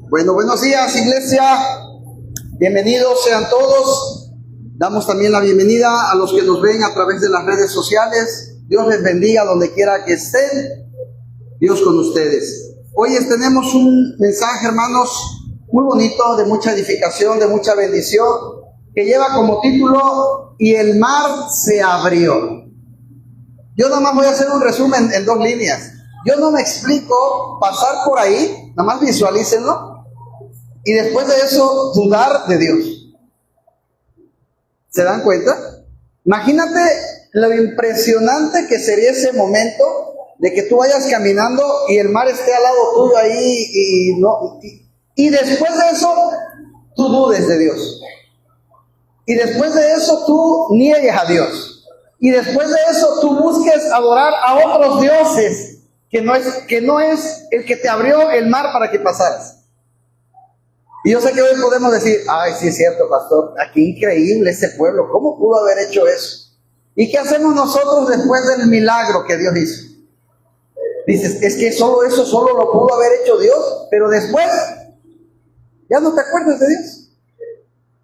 Bueno, buenos días, iglesia. Bienvenidos sean todos. Damos también la bienvenida a los que nos ven a través de las redes sociales. Dios les bendiga donde quiera que estén. Dios con ustedes. Hoy tenemos un mensaje, hermanos, muy bonito, de mucha edificación, de mucha bendición, que lleva como título: "Y el mar se abrió". Yo nada más voy a hacer un resumen en 2 líneas. Yo no me explico pasar por ahí, nada más visualícenlo, y después de eso dudar de Dios. ¿Se dan cuenta? Imagínate lo impresionante que sería ese momento de que tú vayas caminando y el mar esté al lado tuyo ahí y después de eso tú dudes de Dios. Y después de eso tú niegues a Dios. Y después de eso tú busques adorar a otros dioses que no es el que te abrió el mar para que pasaras. Y yo sé que hoy podemos decir: ay, sí es cierto, pastor, aquí increíble ese pueblo, ¿cómo pudo haber hecho eso? ¿Y qué hacemos nosotros después del milagro que Dios hizo? Dices: es que solo eso solo lo pudo haber hecho Dios, pero después ya no te acuerdas de Dios.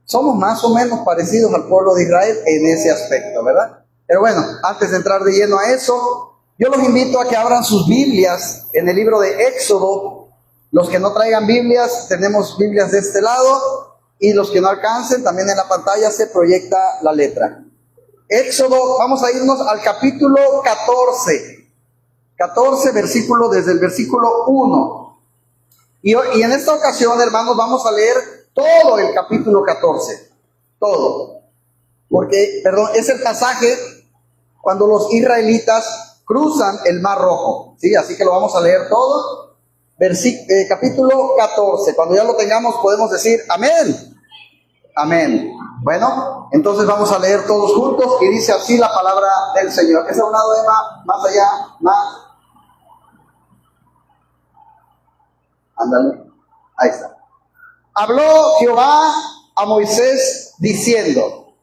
Somos más o menos parecidos al pueblo de Israel en ese aspecto, ¿verdad? Pero bueno, antes de entrar de lleno a eso, yo los invito a que abran sus Biblias en el libro de Éxodo. Los que no traigan Biblias, tenemos Biblias de este lado, y los que no alcancen, también en la pantalla se proyecta la letra. Éxodo, vamos a irnos al capítulo 14, desde el versículo 1. Y en esta ocasión, hermanos, vamos a leer todo el capítulo 14, todo. Porque, es el pasaje cuando los israelitas cruzan el Mar Rojo, ¿sí? Así que lo vamos a leer todo. Capítulo 14, cuando ya lo tengamos podemos decir amén. Amén. Bueno, entonces vamos a leer todos juntos y dice así la palabra del Señor. Es a un lado, Emma, más allá, más. Ándale, ahí está. Habló Jehová a Moisés diciendo: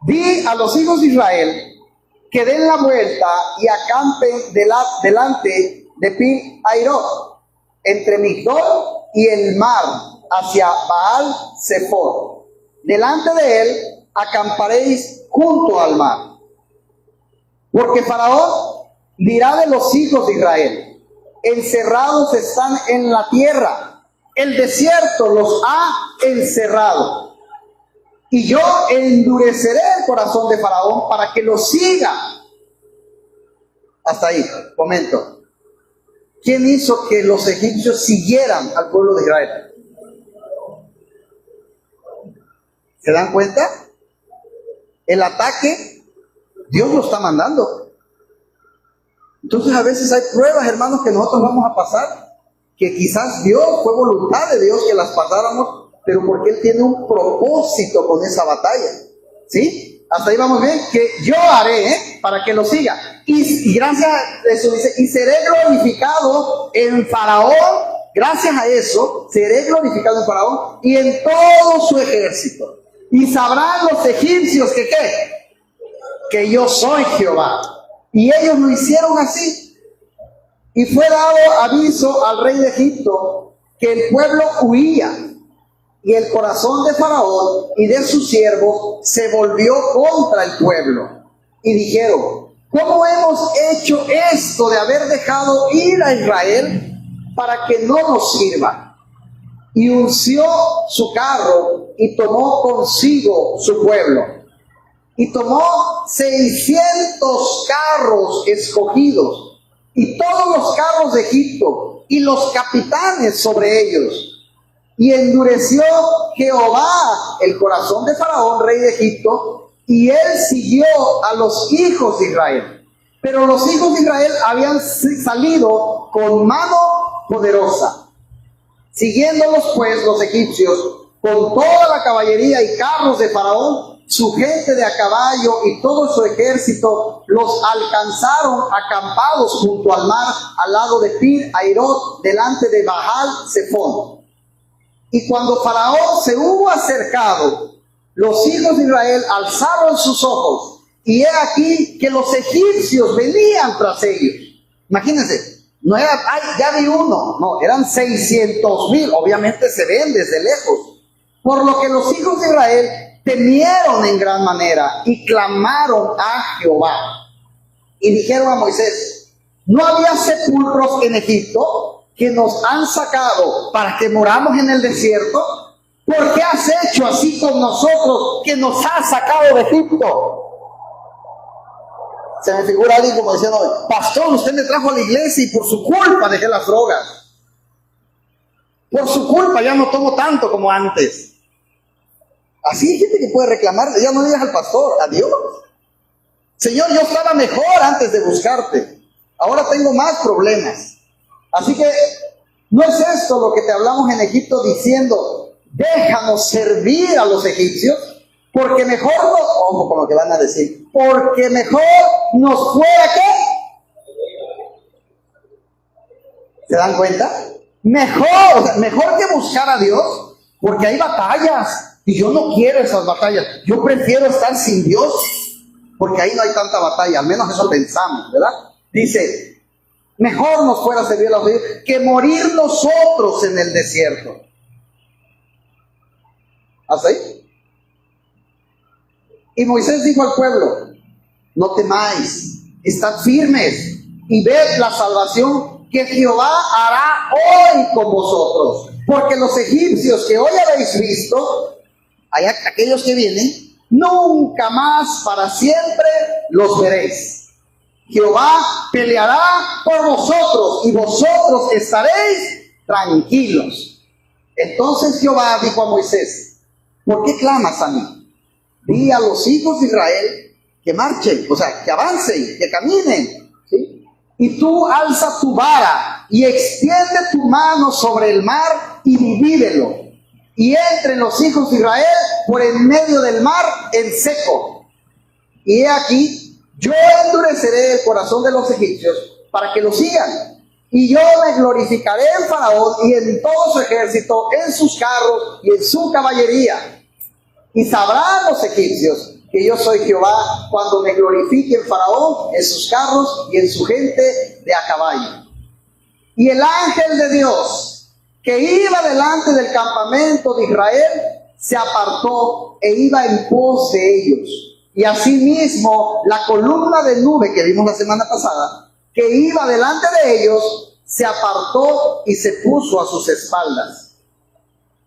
di a los hijos de Israel que den la vuelta y acampen delante de Pi-Hairot, entre Migdol y el mar, hacia Baal-Zephor. Delante de él acamparéis junto al mar. Porque Faraón dirá de los hijos de Israel: encerrados están en la tierra, el desierto los ha encerrado. Y yo endureceré el corazón de Faraón para que los siga. Hasta ahí, comento. ¿Quién hizo que los egipcios siguieran al pueblo de Israel? ¿Se dan cuenta? El ataque, Dios lo está mandando. Entonces a veces hay pruebas, hermanos, que nosotros vamos a pasar, que quizás Dios, fue voluntad de Dios que las pasáramos, pero porque Él tiene un propósito con esa batalla. ¿Sí? Hasta ahí vamos bien, que yo haré para que lo siga. Y gracias a eso dice: y seré glorificado en Faraón. Gracias a eso, seré glorificado en Faraón y en todo su ejército. Y sabrán los egipcios que ¿qué? Que yo soy Jehová. Y ellos lo hicieron así. Y fue dado aviso al rey de Egipto que el pueblo huía. Y el corazón de Faraón y de sus siervos se volvió contra el pueblo. Y dijeron: ¿cómo hemos hecho esto de haber dejado ir a Israel para que no nos sirva? Y unció su carro y tomó consigo su pueblo. Y tomó 600 carros escogidos y todos los carros de Egipto y los capitanes sobre ellos. Y endureció Jehová el corazón de Faraón, rey de Egipto, y él siguió a los hijos de Israel. Pero los hijos de Israel habían salido con mano poderosa. Siguiéndolos pues los egipcios, con toda la caballería y carros de Faraón, su gente de a caballo y todo su ejército, los alcanzaron acampados junto al mar, al lado de Pi-Hairot, delante de Baal-Zephón. Y cuando Faraón se hubo acercado, los hijos de Israel alzaron sus ojos, y he aquí que los egipcios venían tras ellos. Imagínense, No era, ay, ya vi uno. No, eran 600,000. Obviamente se ven desde lejos. Por lo que los hijos de Israel temieron en gran manera y clamaron a Jehová. Y dijeron a Moisés: ¿no había sepulcros en Egipto que nos han sacado para que moramos en el desierto? ¿Por qué has hecho así con nosotros que nos has sacado de Egipto? Se me figura alguien como diciendo: pastor, usted me trajo a la iglesia y por su culpa dejé las drogas. Por su culpa ya no tomo tanto como antes. Así hay gente que puede reclamar. Ya no digas al pastor, a Dios. Señor, yo estaba mejor antes de buscarte. Ahora tengo más problemas. Así que no es esto lo que te hablamos en Egipto diciendo: déjanos servir a los egipcios, porque mejor nos, ojo con lo que van a decir, porque mejor nos fuera ¿qué? ¿Se dan cuenta? Mejor que buscar a Dios, porque hay batallas, y yo no quiero esas batallas. Yo prefiero estar sin Dios, porque ahí no hay tanta batalla, al menos eso pensamos, ¿verdad? Dice: mejor nos fuera servir a los egipcios que morir nosotros en el desierto. ¿Hasta ahí? Y Moisés dijo al pueblo: no temáis, estad firmes y ved la salvación que Jehová hará hoy con vosotros. Porque los egipcios que hoy habéis visto, hay aquellos que vienen, nunca más para siempre los veréis. Jehová peleará por vosotros y vosotros estaréis tranquilos. Entonces Jehová dijo a Moisés: ¿por qué clamas a mí? Di a los hijos de Israel que marchen, o sea, que avancen, que caminen, ¿sí? Y tú alza tu vara y extiende tu mano sobre el mar y divídelo. Y entren los hijos de Israel por en medio del mar en seco. Y he aquí, yo endureceré el corazón de los egipcios para que lo sigan. Y yo me glorificaré en Faraón y en todo su ejército, en sus carros y en su caballería. Y sabrán los egipcios que yo soy Jehová cuando me glorifique en Faraón, en sus carros y en su gente de a caballo. Y el ángel de Dios que iba delante del campamento de Israel se apartó e iba en pos de ellos. Y asimismo la columna de nube que vimos la semana pasada, que iba delante de ellos, se apartó y se puso a sus espaldas.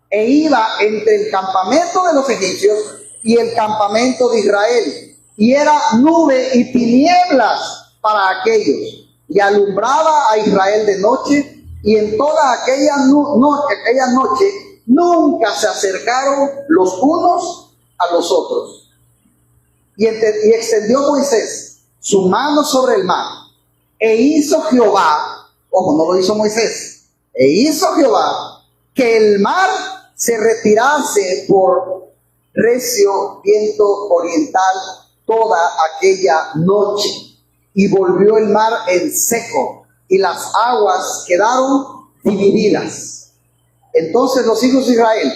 E iba entre el campamento de los egipcios y el campamento de Israel. Y era nube y tinieblas para aquellos. Y alumbraba a Israel de noche. Y en toda aquella noche nunca se acercaron los unos a los otros. Y extendió Moisés su mano sobre el mar. E hizo Jehová, ojo, no lo hizo Moisés, e hizo Jehová que el mar se retirase por recio viento oriental toda aquella noche, y volvió el mar en seco, y las aguas quedaron divididas. Entonces los hijos de Israel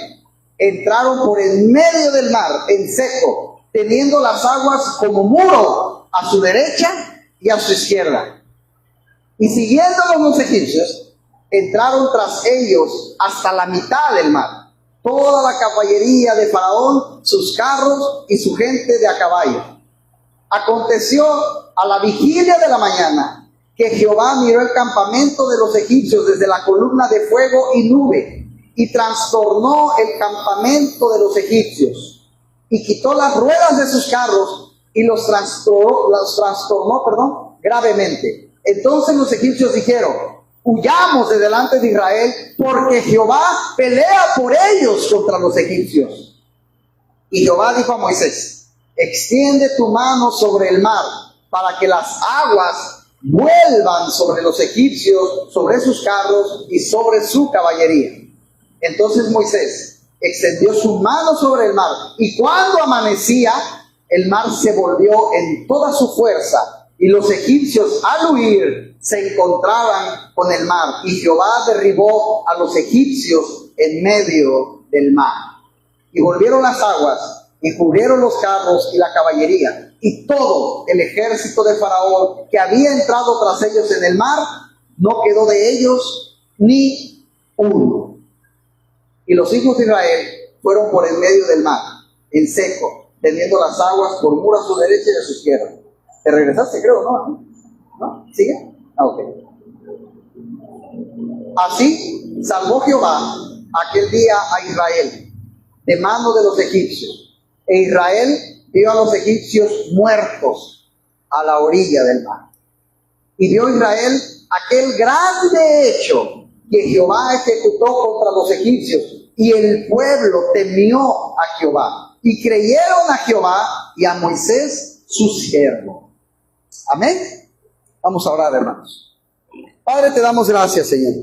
entraron por en medio del mar en seco, teniendo las aguas como muro a su derecha y a su izquierda. Y siguiéndolos los egipcios, entraron tras ellos hasta la mitad del mar, toda la caballería de Faraón, sus carros y su gente de a caballo. Aconteció a la vigilia de la mañana que Jehová miró el campamento de los egipcios desde la columna de fuego y nube, y trastornó el campamento de los egipcios, y quitó las ruedas de sus carros y los trastornó gravemente. Entonces los egipcios dijeron: huyamos de delante de Israel, porque Jehová pelea por ellos contra los egipcios. Y Jehová dijo a Moisés: extiende tu mano sobre el mar, para que las aguas vuelvan sobre los egipcios, sobre sus carros y sobre su caballería. Entonces Moisés extendió su mano sobre el mar, y cuando amanecía, el mar se volvió en toda su fuerza, y los egipcios al huir se encontraban con el mar, y Jehová derribó a los egipcios en medio del mar. Y volvieron las aguas, y cubrieron los carros y la caballería, y todo el ejército de Faraón que había entrado tras ellos en el mar, no quedó de ellos ni uno. Y los hijos de Israel fueron por en medio del mar, en seco, teniendo las aguas por muro a su derecha y a su izquierda. ¿Te regresaste, creo, no? ¿No? ¿Sigue? Ok. Así salvó Jehová aquel día a Israel de mano de los egipcios. E Israel vio a los egipcios muertos a la orilla del mar. Y vio Israel aquel grande hecho que Jehová ejecutó contra los egipcios. Y el pueblo temió a Jehová. Y creyeron a Jehová y a Moisés su siervo. Amén. Vamos a orar, hermanos. Padre, te damos gracias, Señor.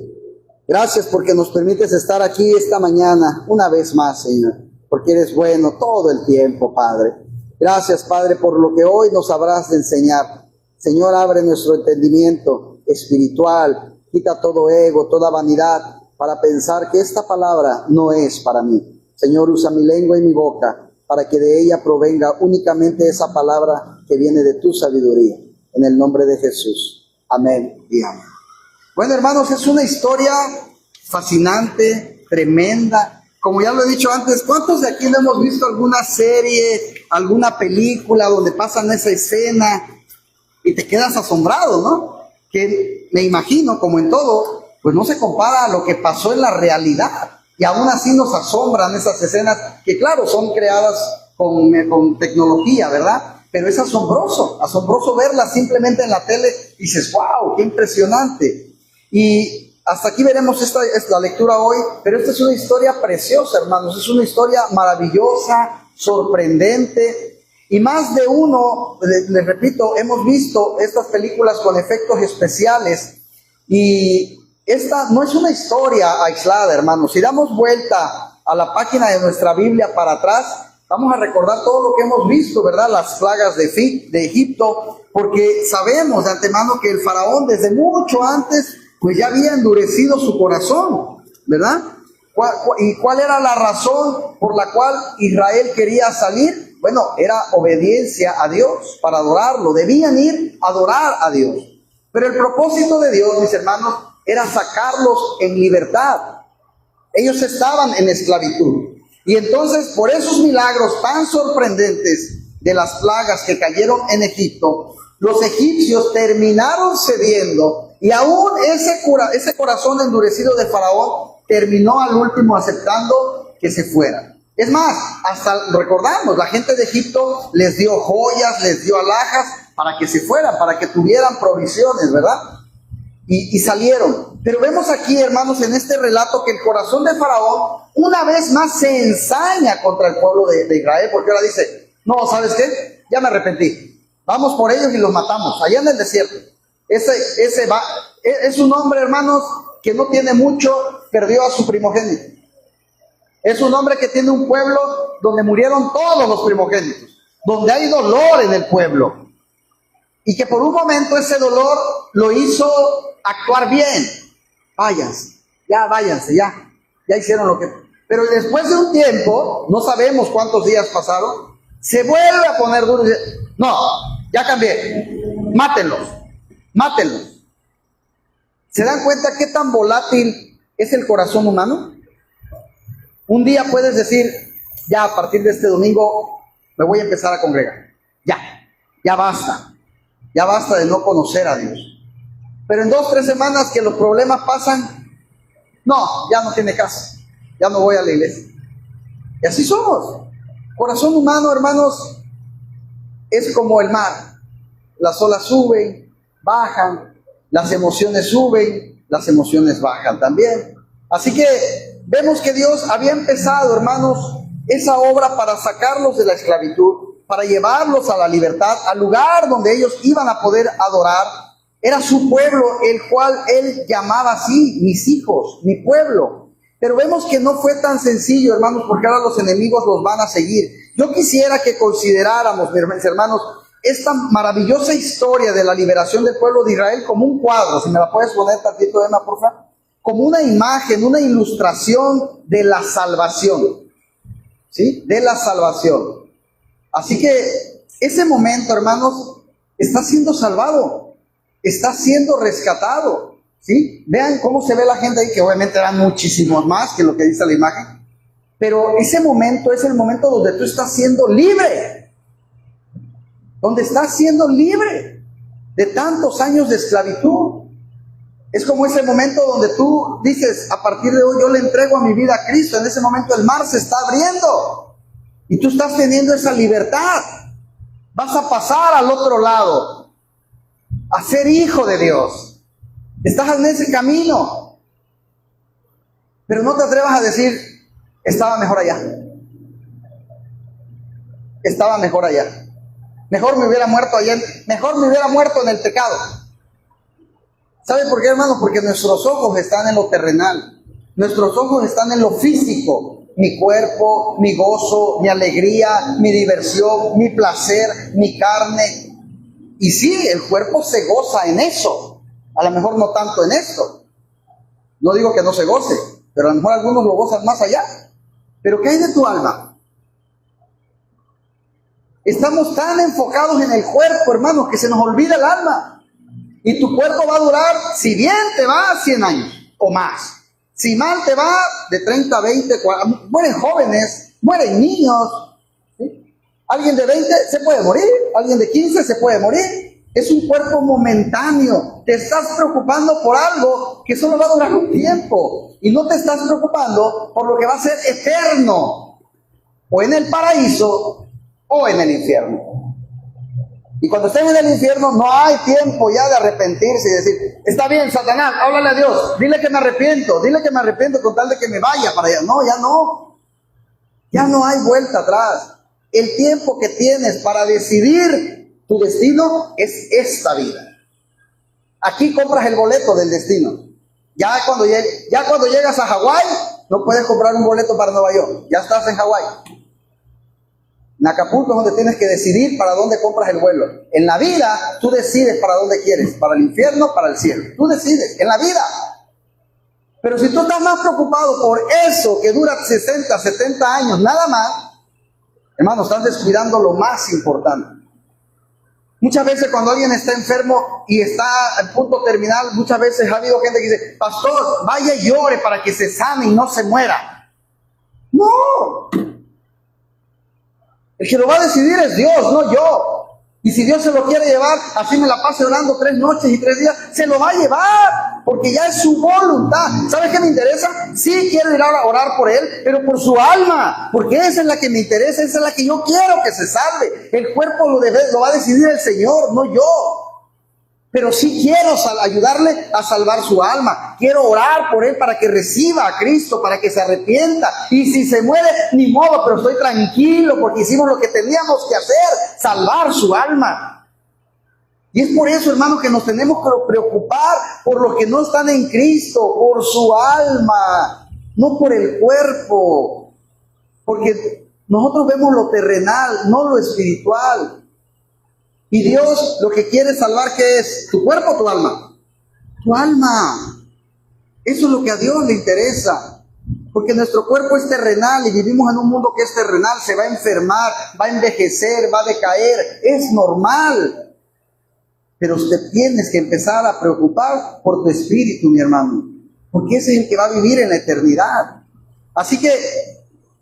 Gracias porque nos permites estar aquí esta mañana, una vez más, Señor. Porque eres bueno todo el tiempo, Padre. Gracias, Padre, por lo que hoy nos habrás de enseñar. Señor, abre nuestro entendimiento espiritual. Quita todo ego, toda vanidad, para pensar que esta palabra no es para mí. Señor, usa mi lengua y mi boca para que de ella provenga únicamente esa palabra que viene de tu sabiduría. En el nombre de Jesús. Amén y amén. Bueno, hermanos, es una historia fascinante, tremenda. Como ya lo he dicho antes, ¿cuántos de aquí no hemos visto alguna serie, alguna película donde pasan esa escena y te quedas asombrado, ¿no? Que me imagino, como en todo, pues no se compara a lo que pasó en la realidad. Y aún así nos asombran esas escenas que, claro, son creadas con tecnología, ¿verdad? Pero es asombroso verlas simplemente en la tele y dices, wow, qué impresionante. Y hasta aquí veremos esta lectura hoy, pero esta es una historia preciosa, hermanos, es una historia maravillosa, sorprendente, y más de uno, les repito, hemos visto estas películas con efectos especiales, y esta no es una historia aislada, hermanos. Si damos vuelta a la página de nuestra Biblia para atrás, vamos a recordar todo lo que hemos visto, ¿verdad? Las plagas de Egipto, porque sabemos de antemano que el faraón desde mucho antes pues ya había endurecido su corazón, ¿verdad? ¿Y cuál era la razón por la cual Israel quería salir? Bueno, era obediencia a Dios, para adorarlo. Debían ir a adorar a Dios. Pero el propósito de Dios, mis hermanos, era sacarlos en libertad. Ellos estaban en esclavitud. Y entonces, por esos milagros tan sorprendentes de las plagas que cayeron en Egipto, los egipcios terminaron cediendo. Y aún ese corazón endurecido de Faraón terminó al último aceptando que se fueran. Es más, hasta recordamos, la gente de Egipto les dio joyas, les dio alhajas para que se fueran, para que tuvieran provisiones, ¿verdad? Y salieron. Pero vemos aquí, hermanos, en este relato que el corazón de Faraón una vez más se ensaña contra el pueblo de Israel, porque ahora dice, no, ¿sabes qué? Ya me arrepentí. Vamos por ellos y los matamos, allá en el desierto. Es un hombre, hermanos, que no tiene mucho, perdió a su primogénito. Es un hombre que tiene un pueblo donde murieron todos los primogénitos, donde hay dolor en el pueblo. Y que por un momento ese dolor lo hizo actuar bien. Váyanse, ya hicieron lo que... Pero después de un tiempo, no sabemos cuántos días pasaron, se vuelve a poner duro y dice, no, ya cambié, mátenlos. ¿Se dan cuenta qué tan volátil es el corazón humano? Un día puedes decir, ya a partir de este domingo me voy a empezar a congregar. Ya basta de no conocer a Dios. Pero en 2 o 3 semanas que los problemas pasan, no, ya no tiene caso, ya no voy a la iglesia. Y así somos. Corazón humano, hermanos, es como el mar. Las olas suben, bajan, las emociones suben, las emociones bajan también. Así que vemos que Dios había empezado, hermanos, esa obra para sacarlos de la esclavitud, para llevarlos a la libertad, al lugar donde ellos iban a poder adorar. Era su pueblo, el cual Él llamaba así, mis hijos, mi pueblo. Pero vemos que no fue tan sencillo, hermanos, porque ahora los enemigos los van a seguir. Yo quisiera que consideráramos, mis hermanos, esta maravillosa historia de la liberación del pueblo de Israel como un cuadro. Si me la puedes poner tantito, Emma, por favor. Como una imagen, una ilustración de la salvación. ¿Sí? De la salvación. Así que ese momento, hermanos, está siendo salvado. Está siendo rescatado. ¿sí? Vean cómo se ve la gente ahí, que obviamente eran muchísimos más que lo que dice la imagen. Pero ese momento es el momento donde tú estás siendo libre. Donde estás siendo libre de tantos años de esclavitud. Es como ese momento donde tú dices, a partir de hoy yo le entrego a mi vida a Cristo. En ese momento el mar se está abriendo. Y tú estás teniendo esa libertad. Vas a pasar al otro lado. A ser hijo de Dios. Estás en ese camino. Pero no te atrevas a decir, estaba mejor allá. Estaba mejor allá. Mejor me hubiera muerto allá. Mejor me hubiera muerto en el pecado. ¿Sabe por qué, hermano? Porque nuestros ojos están en lo terrenal. Nuestros ojos están en lo físico. Mi cuerpo, mi gozo, mi alegría, mi diversión, mi placer, mi carne. Y sí, el cuerpo se goza en eso. A lo mejor no tanto en esto. No digo que no se goce, pero a lo mejor algunos lo gozan más allá. Pero ¿qué hay de tu alma? Estamos tan enfocados en el cuerpo, hermanos, que se nos olvida el alma. Y tu cuerpo va a durar, si bien te va, 100 años o más. Si mal te va, de 30, 20, 40. Mueren jóvenes, mueren niños. ¿Sí? Alguien de 20 se puede morir, alguien de 15 se puede morir. Es un cuerpo momentáneo. Te estás preocupando por algo que solo va a durar un tiempo. Y no te estás preocupando por lo que va a ser eterno. O en el paraíso o en el infierno. Y cuando estés en el infierno no hay tiempo ya de arrepentirse y decir, está bien, Satanás, háblale a Dios, dile que me arrepiento con tal de que me vaya para allá. No, ya no. Ya no hay vuelta atrás. El tiempo que tienes para decidir tu destino es esta vida. Aquí compras el boleto del destino. Ya cuando llegas a Hawái, no puedes comprar un boleto para Nueva York. Ya estás en Hawái. En Acapulco es donde tienes que decidir para dónde compras el vuelo. En la vida, tú decides para dónde quieres. Para el infierno, para el cielo. Tú decides, en la vida. Pero si tú estás más preocupado por eso que dura 60, 70 años, nada más, hermano, estás descuidando lo más importante. Muchas veces cuando alguien está enfermo y está al punto terminal, muchas veces ha habido gente que dice, pastor, vaya y llore para que se sane y no se muera. No. El que lo va a decidir es Dios, no yo. Y si Dios se lo quiere llevar, así me la pase orando 3 noches y 3 días, se lo va a llevar, porque ya es su voluntad. ¿Sabes qué me interesa? Sí quiero ir a orar por él, pero por su alma, porque esa es la que me interesa, esa es la que yo quiero que se salve. El cuerpo lo va a decidir el Señor, no yo. Pero sí quiero ayudarle a salvar su alma. Quiero orar por él para que reciba a Cristo, para que se arrepienta. Y si se muere, ni modo, pero estoy tranquilo porque hicimos lo que teníamos que hacer, salvar su alma. Y es por eso, hermanos, que nos tenemos que preocupar por los que no están en Cristo, por su alma, no por el cuerpo. Porque nosotros vemos lo terrenal, no lo espiritual. Y Dios lo que quiere salvar, ¿qué es? ¿Tu cuerpo o tu alma? Tu alma. Eso es lo que a Dios le interesa. Porque nuestro cuerpo es terrenal y vivimos en un mundo que es terrenal. Se va a enfermar, va a envejecer, va a decaer. Es normal. Pero usted tienes que empezar a preocupar por tu espíritu, mi hermano. Porque ese es el que va a vivir en la eternidad. Así que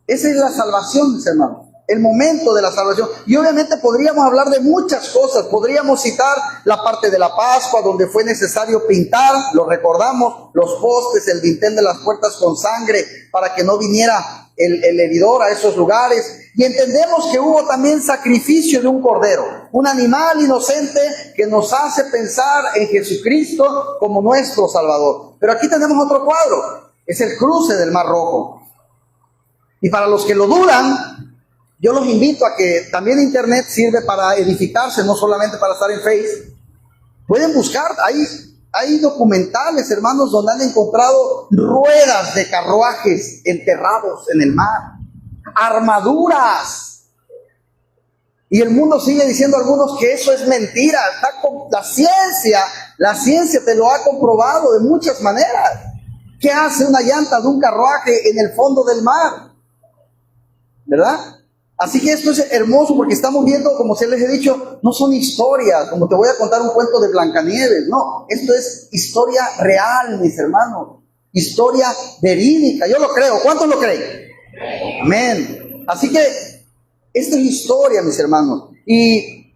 esa es la salvación, mis hermanos. El momento de la salvación. Y obviamente podríamos hablar de muchas cosas. Podríamos citar la parte de la Pascua, donde fue necesario pintar, lo recordamos, los postes, el dintel de las puertas con sangre, para que no viniera el heridor a esos lugares. Y entendemos que hubo también sacrificio de un cordero, un animal inocente que nos hace pensar en Jesucristo como nuestro Salvador. Pero aquí tenemos otro cuadro, es el cruce del Mar Rojo. Y para los que lo dudan, yo los invito a que también Internet sirve para edificarse, no solamente para estar en Facebook. Pueden buscar, hay documentales, hermanos, donde han encontrado ruedas de carruajes enterrados en el mar, armaduras. Y el mundo sigue diciendo a algunos que eso es mentira. La ciencia te lo ha comprobado de muchas maneras. ¿Qué hace una llanta de un carruaje en el fondo del mar? ¿Verdad? Así que esto es hermoso porque estamos viendo, como se les he dicho, no son historias, como te voy a contar un cuento de Blancanieves, no, esto es historia real, mis hermanos, historia verídica, yo lo creo, ¿cuántos lo creen? Amén. Así que esta es historia, mis hermanos, y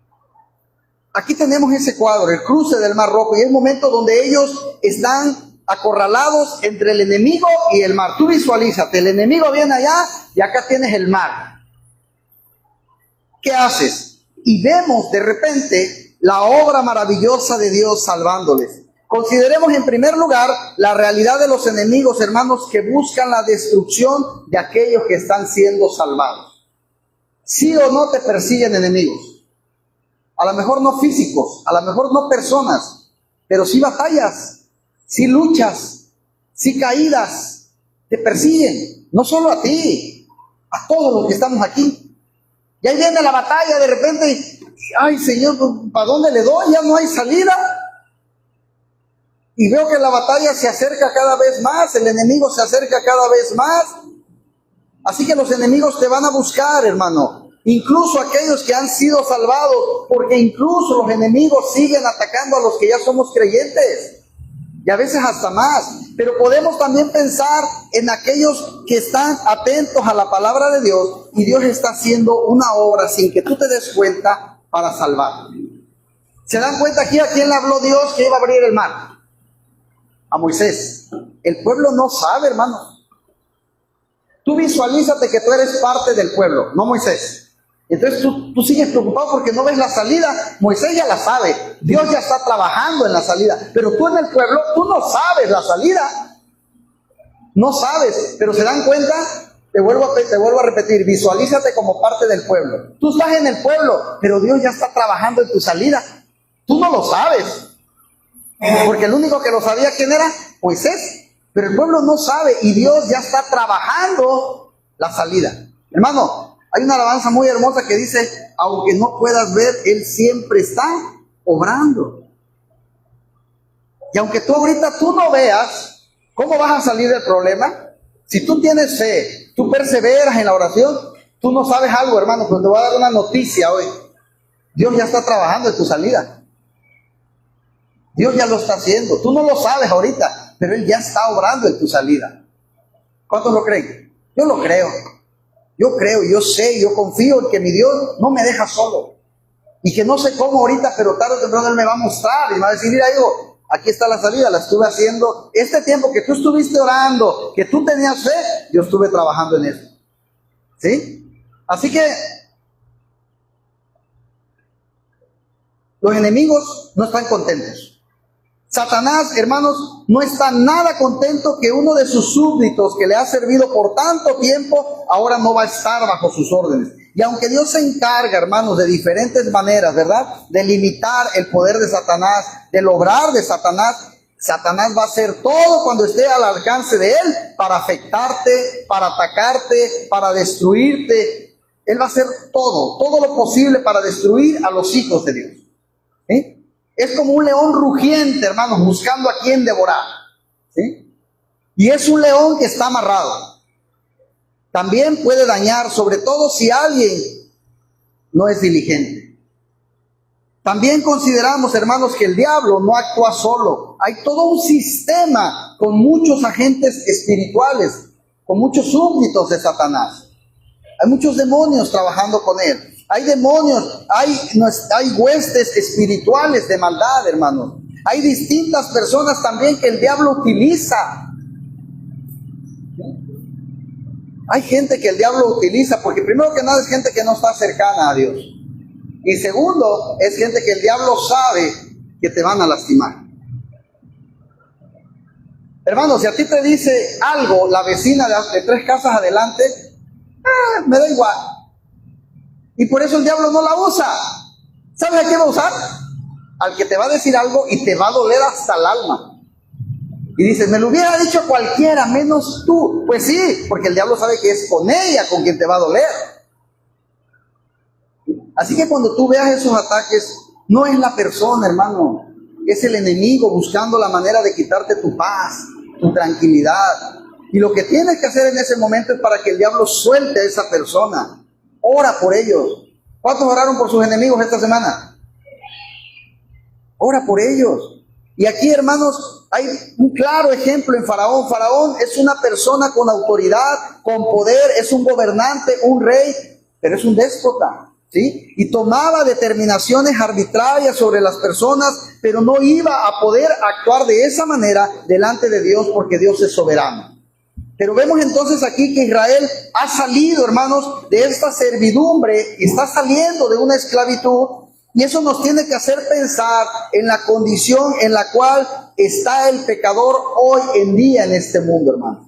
aquí tenemos ese cuadro, el cruce del Mar Rojo, y es el momento donde ellos están acorralados entre el enemigo y el mar. Tú visualízate, el enemigo viene allá y acá tienes el mar. ¿Qué haces? Y vemos de repente la obra maravillosa de Dios salvándoles. Consideremos en primer lugar la realidad de los enemigos, hermanos, que buscan la destrucción de aquellos que están siendo salvados. Sí o no te persiguen enemigos. A lo mejor no físicos, a lo mejor no personas, pero sí batallas, sí luchas, sí caídas, te persiguen, no solo a ti, a todos los que estamos aquí. Y ahí viene la batalla de repente, y, ay Señor, ¿para dónde le doy? Ya no hay salida. Y veo que la batalla se acerca cada vez más, el enemigo se acerca cada vez más. Así que los enemigos te van a buscar, hermano. Incluso aquellos que han sido salvados, porque incluso los enemigos siguen atacando a los que ya somos creyentes. Y a veces hasta más. Pero podemos también pensar en aquellos que están atentos a la palabra de Dios y Dios está haciendo una obra sin que tú te des cuenta para salvar. ¿Se dan cuenta aquí a quién le habló Dios que iba a abrir el mar? A Moisés. El pueblo no sabe, hermano. Tú visualízate que tú eres parte del pueblo, no Moisés. Entonces tú sigues preocupado porque no ves la salida. Moisés ya la sabe, Dios ya está trabajando en la salida, pero tú en el pueblo, tú no sabes la salida, no sabes, pero se dan cuenta, te vuelvo a repetir, visualízate como parte del pueblo. Tú estás en el pueblo, pero Dios ya está trabajando en tu salida, tú no lo sabes, porque el único que lo sabía, ¿quién era? Moisés, pero el pueblo no sabe y Dios ya está trabajando la salida. Hermano, hay una alabanza muy hermosa que dice, aunque no puedas ver, Él siempre está obrando. Y aunque tú ahorita tú no veas, ¿cómo vas a salir del problema? Si tú tienes fe, tú perseveras en la oración, tú no sabes algo, hermano, pero te voy a dar una noticia hoy. Dios ya está trabajando en tu salida. Dios ya lo está haciendo. Tú no lo sabes ahorita, pero Él ya está obrando en tu salida. ¿Cuántos lo creen? Yo lo creo. Yo creo, yo sé, yo confío en que mi Dios no me deja solo. Y que no sé cómo ahorita, pero tarde o temprano Él me va a mostrar y me va a decir, mira, hijo, aquí está la salida, la estuve haciendo. Este tiempo que tú estuviste orando, que tú tenías fe, yo estuve trabajando en eso. ¿Sí? Así que los enemigos no están contentos. Satanás, hermanos, no está nada contento que uno de sus súbditos que le ha servido por tanto tiempo, ahora no va a estar bajo sus órdenes. Y aunque Dios se encarga, hermanos, de diferentes maneras, ¿verdad?, de limitar el poder de Satanás, de lograr de Satanás, Satanás va a hacer todo cuando esté al alcance de él para afectarte, para atacarte, para destruirte. Él va a hacer todo lo posible para destruir a los hijos de Dios. ¿Sí? Es como un león rugiente, hermanos, buscando a quien devorar. ¿Sí? Y es un león que está amarrado. También puede dañar, sobre todo si alguien no es diligente. También consideramos, hermanos, que el diablo no actúa solo. Hay todo un sistema con muchos agentes espirituales, con muchos súbditos de Satanás. Hay muchos demonios trabajando con él. Hay demonios, hay huestes espirituales de maldad, hermanos. Hay distintas personas también que el diablo utiliza. Hay gente que el diablo utiliza, porque primero que nada es gente que no está cercana a Dios. Y segundo, es gente que el diablo sabe que te van a lastimar. Hermanos, si a ti te dice algo la vecina de 3 casas adelante, me da igual. Y por eso el diablo no la usa. ¿Sabes a qué va a usar? Al que te va a decir algo y te va a doler hasta el alma. Y dices, me lo hubiera dicho cualquiera, menos tú. Pues sí, porque el diablo sabe que es con ella con quien te va a doler. Así que cuando tú veas esos ataques, no es la persona, hermano. Es el enemigo buscando la manera de quitarte tu paz, tu tranquilidad. Y lo que tienes que hacer en ese momento es para que el diablo suelte a esa persona. Ora por ellos. ¿Cuántos oraron por sus enemigos esta semana? Ora por ellos. Y aquí, hermanos, hay un claro ejemplo en Faraón. Faraón es una persona con autoridad, con poder, es un gobernante, un rey, pero es un déspota, ¿sí? Y tomaba determinaciones arbitrarias sobre las personas, pero no iba a poder actuar de esa manera delante de Dios, porque Dios es soberano. Pero vemos entonces aquí que Israel ha salido, hermanos, de esta servidumbre, está saliendo de una esclavitud, y eso nos tiene que hacer pensar en la condición en la cual está el pecador hoy en día en este mundo, hermano.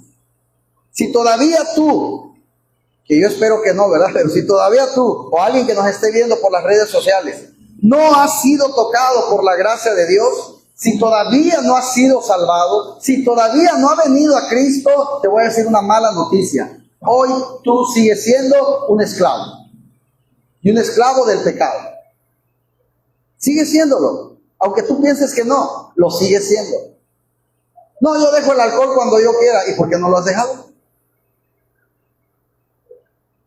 Si todavía tú, que yo espero que no, ¿verdad? Pero si todavía tú o alguien que nos esté viendo por las redes sociales no ha sido tocado por la gracia de Dios, si todavía no has sido salvado, si todavía no ha venido a Cristo, te voy a decir una mala noticia. Hoy tú sigues siendo un esclavo. Y un esclavo del pecado. Sigues siéndolo. Aunque tú pienses que no, lo sigues siendo. No, yo dejo el alcohol cuando yo quiera. ¿Y por qué no lo has dejado?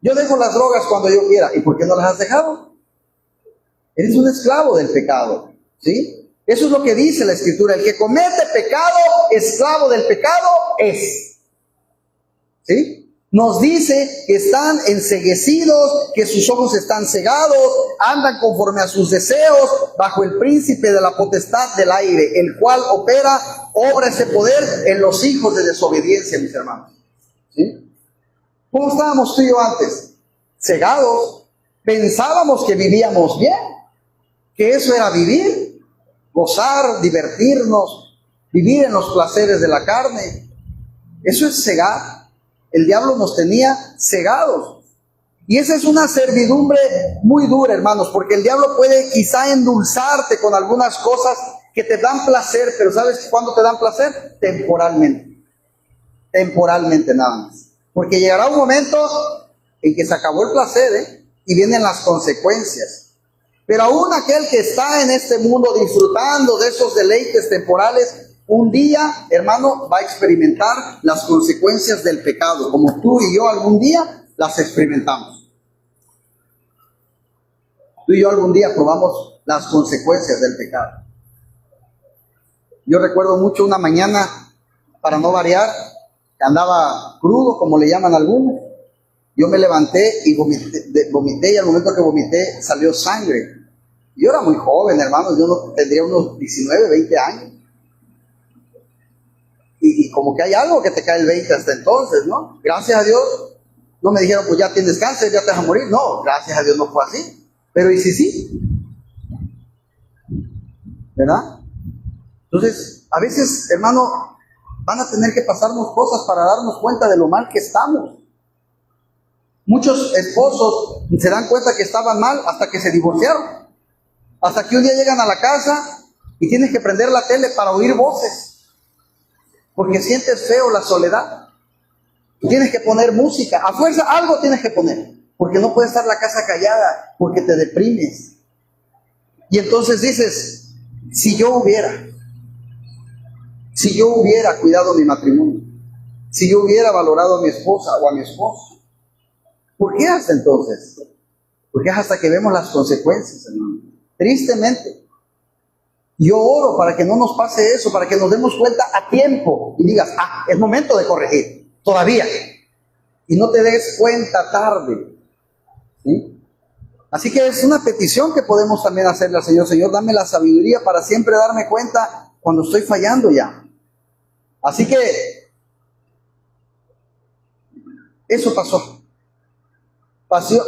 Yo dejo las drogas cuando yo quiera. ¿Y por qué no las has dejado? Eres un esclavo del pecado. ¿Sí? Eso es lo que dice la Escritura. El que comete pecado, esclavo del pecado es. ¿Sí? Nos dice que están enceguecidos, que sus ojos están cegados, andan conforme a sus deseos, bajo el príncipe de la potestad del aire, el cual obra ese poder en los hijos de desobediencia, mis hermanos. ¿Sí? ¿Cómo estábamos tú y yo antes? Cegados. Pensábamos que vivíamos bien, que eso era vivir. Gozar, divertirnos, vivir en los placeres de la carne. Eso es cegar. El diablo nos tenía cegados. Y esa es una servidumbre muy dura, hermanos, porque el diablo puede quizá endulzarte con algunas cosas que te dan placer, pero ¿sabes cuándo te dan placer? Temporalmente. Temporalmente nada más. Porque llegará un momento en que se acabó el placer, y vienen las consecuencias. Pero aún aquel que está en este mundo disfrutando de esos deleites temporales, un día, hermano, va a experimentar las consecuencias del pecado, como tú y yo algún día las experimentamos. Tú y yo algún día probamos las consecuencias del pecado. Yo recuerdo mucho una mañana, para no variar, que andaba crudo, como le llaman algunos. Yo me levanté y vomité, y al momento que vomité salió sangre. Yo era muy joven, hermanos, yo tendría unos 19, 20 años. Y como que hay algo que te cae el 20 hasta entonces, ¿no? Gracias a Dios, no me dijeron, pues ya tienes cáncer, ya te vas a morir. No, gracias a Dios no fue así. Pero ¿y si sí? ¿Verdad? Entonces, a veces, hermano, van a tener que pasarnos cosas para darnos cuenta de lo mal que estamos. Muchos esposos se dan cuenta que estaban mal hasta que se divorciaron. Hasta que un día llegan a la casa y tienes que prender la tele para oír voces. Porque sientes feo la soledad. Tienes que poner música. A fuerza algo tienes que poner. Porque no puede estar la casa callada. Porque te deprimes. Y entonces dices, si yo hubiera cuidado mi matrimonio. Si yo hubiera valorado a mi esposa o a mi esposo. ¿Por qué hasta entonces? Porque es hasta que vemos las consecuencias, hermano. Tristemente. Yo oro para que no nos pase eso, para que nos demos cuenta a tiempo y digas, es momento de corregir, todavía. Y no te des cuenta tarde. ¿Sí? Así que es una petición que podemos también hacerle al Señor. Señor, dame la sabiduría para siempre darme cuenta cuando estoy fallando ya. Así que eso pasó.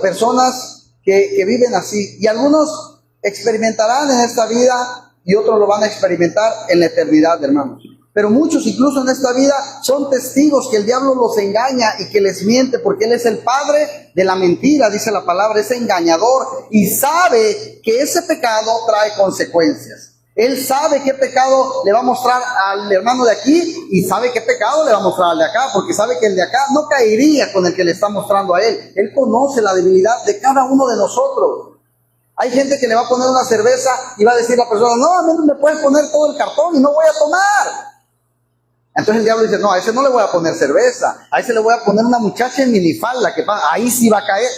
Personas que viven así. Y algunos experimentarán en esta vida y otros lo van a experimentar en la eternidad, hermanos. Pero muchos, incluso en esta vida, son testigos que el diablo los engaña y que les miente, porque él es el padre de la mentira, dice la palabra, es engañador, y sabe que ese pecado trae consecuencias. Él sabe qué pecado le va a mostrar al hermano de aquí y sabe qué pecado le va a mostrar al de acá, porque sabe que el de acá no caería con el que le está mostrando a él. Él conoce la debilidad de cada uno de nosotros. Hay gente que le va a poner una cerveza y va a decir a la persona, no, a mí no me puedes poner todo el cartón y no voy a tomar. Entonces el diablo dice, no, a ese no le voy a poner cerveza, a ese le voy a poner una muchacha en minifalda, que ahí sí va a caer.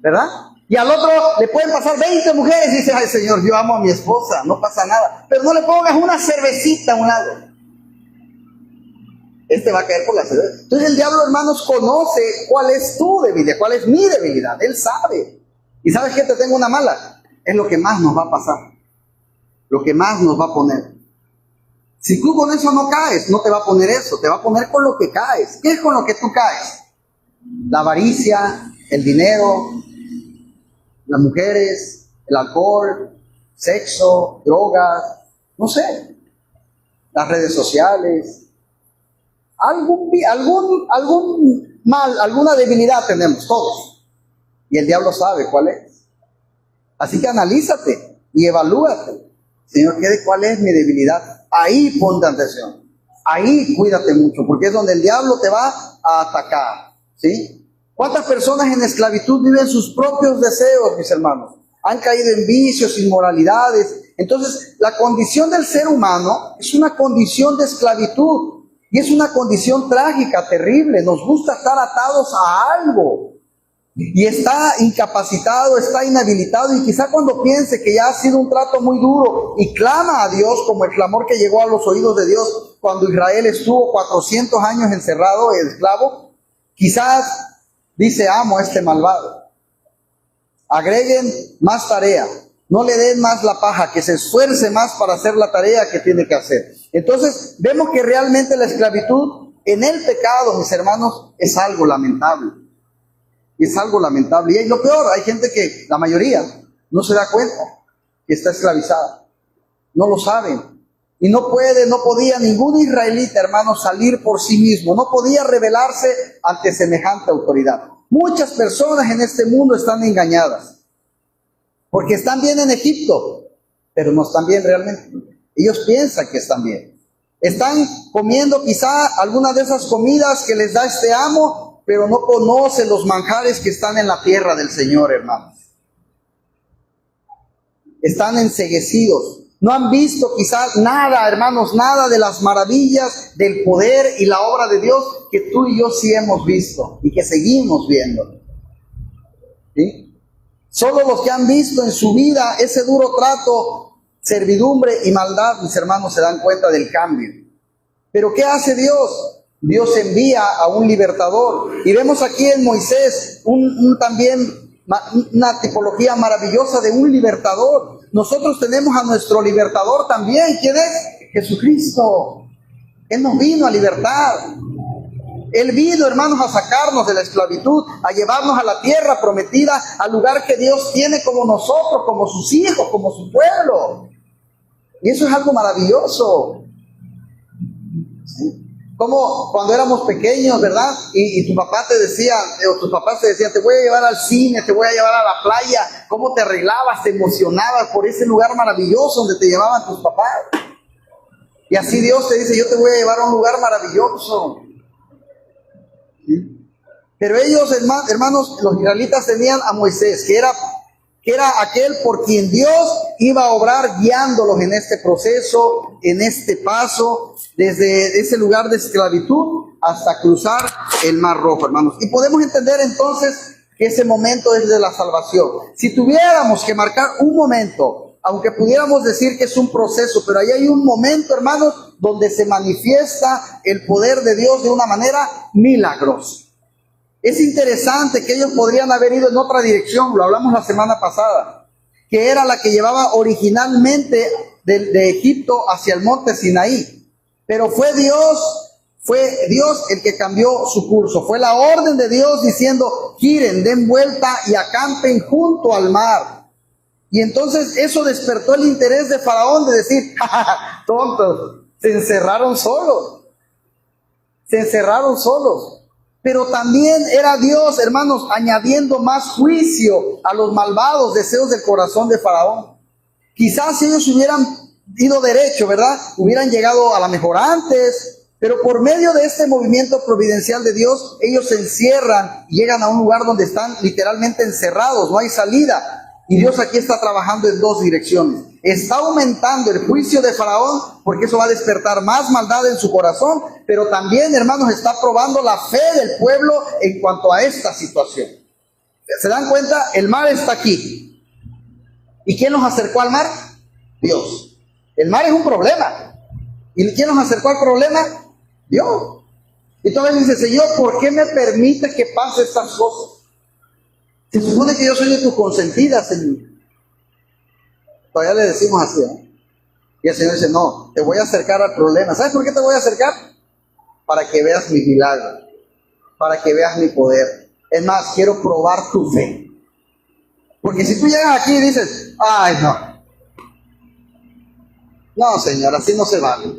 ¿verdad? Y al otro le pueden pasar 20 mujeres y dice, ay Señor, yo amo a mi esposa, no pasa nada. Pero no le pongas una cervecita a un lado. Este va a caer por la cerveza. Entonces el diablo, hermanos, conoce cuál es tu debilidad, cuál es mi debilidad. Él sabe. Y ¿sabes qué? Te tengo una mala. Es lo que más nos va a pasar. Lo que más nos va a poner. Si tú con eso no caes, no te va a poner eso. Te va a poner con lo que caes. ¿Qué es con lo que tú caes? La avaricia, el dinero, las mujeres, el alcohol, sexo, drogas, no sé, las redes sociales. Algún mal, alguna debilidad tenemos todos. Y el diablo sabe cuál es. Así que analízate y evalúate. Señor, ¿cuál es mi debilidad? Ahí ponte atención. Ahí cuídate mucho, porque es donde el diablo te va a atacar. ¿Sí? ¿Cuántas personas en esclavitud viven sus propios deseos, mis hermanos? Han caído en vicios, inmoralidades. Entonces, la condición del ser humano es una condición de esclavitud. Y es una condición trágica, terrible. Nos gusta estar atados a algo. Y está incapacitado, está inhabilitado. Y quizá cuando piense que ya ha sido un trato muy duro y clama a Dios, como el clamor que llegó a los oídos de Dios cuando Israel estuvo 400 años encerrado, esclavo, quizás dice, amo a este malvado. Agreguen más tarea. No le den más la paja, que se esfuerce más para hacer la tarea que tiene que hacer. Entonces, vemos que realmente la esclavitud en el pecado, mis hermanos, es algo lamentable. Es algo lamentable. Y lo peor, hay gente que, la mayoría, no se da cuenta que está esclavizada. No lo saben. Y no podía ningún israelita, hermano, salir por sí mismo. No podía rebelarse ante semejante autoridad. Muchas personas en este mundo están engañadas. Porque están bien en Egipto, pero no están bien realmente. Ellos piensan que están bien. Están comiendo quizá alguna de esas comidas que les da este amo, pero no conocen los manjares que están en la tierra del Señor, hermanos. Están enceguecidos. No han visto quizás nada, hermanos, nada de las maravillas del poder y la obra de Dios que tú y yo sí hemos visto y que seguimos viendo. ¿Sí? Solo los que han visto en su vida ese duro trato, servidumbre y maldad, mis hermanos, se dan cuenta del cambio. Pero ¿qué hace Dios? Dios envía a un libertador. Y vemos aquí en Moisés también una tipología maravillosa de un libertador. Nosotros tenemos a nuestro libertador también. ¿Quién es? Jesucristo. Él nos vino a libertar. Él vino, hermanos, a sacarnos de la esclavitud, a llevarnos a la tierra prometida, al lugar que Dios tiene como nosotros, como sus hijos, como su pueblo. Y eso es algo maravilloso. ¿Sí? Como cuando éramos pequeños, ¿verdad? Y tu papá te decía, o tus papás te decían, te voy a llevar al cine, te voy a llevar a la playa. ¿Cómo te arreglabas, te emocionabas por ese lugar maravilloso donde te llevaban tus papás? Y así Dios te dice, yo te voy a llevar a un lugar maravilloso. ¿Sí? Pero ellos, hermanos, los israelitas tenían a Moisés, que era aquel por quien Dios iba a obrar guiándolos en este proceso, en este paso, desde ese lugar de esclavitud hasta cruzar el Mar Rojo, hermanos. Y podemos entender entonces que ese momento es de la salvación. Si tuviéramos que marcar un momento, aunque pudiéramos decir que es un proceso, pero ahí hay un momento, hermanos, donde se manifiesta el poder de Dios de una manera milagrosa. Es interesante que ellos podrían haber ido en otra dirección, lo hablamos la semana pasada, que era la que llevaba originalmente de Egipto hacia el monte Sinaí. Pero fue Dios el que cambió su curso. Fue la orden de Dios diciendo, giren, den vuelta y acampen junto al mar. Y entonces eso despertó el interés de Faraón de decir, ¡ja, tontos! Se encerraron solos. Se encerraron solos. Pero también era Dios, hermanos, añadiendo más juicio a los malvados deseos del corazón de Faraón. Quizás si ellos hubieran ido derecho, ¿verdad? Hubieran llegado a la mejor antes, pero por medio de este movimiento providencial de Dios, ellos se encierran y llegan a un lugar donde están literalmente encerrados, no hay salida. Y Dios aquí está trabajando en dos direcciones. Está aumentando el juicio de Faraón, porque eso va a despertar más maldad en su corazón, pero también, hermanos, está probando la fe del pueblo en cuanto a esta situación. ¿Se dan cuenta? El mar está aquí. ¿Y quién nos acercó al mar? Dios. El mar es un problema. ¿Y quién nos acercó al problema? Dios. Y tú a veces dices, Señor, ¿por qué me permite que pase estas cosas? Se supone que yo soy de tu consentida, Señor. Todavía le decimos así, ¿eh? Y el Señor dice, no, te voy a acercar al problema. ¿Sabes por qué te voy a acercar? Para que veas mi milagro, para que veas mi poder. Es más, quiero probar tu fe. Porque si tú llegas aquí y dices, ay, no, Señor, así no se vale.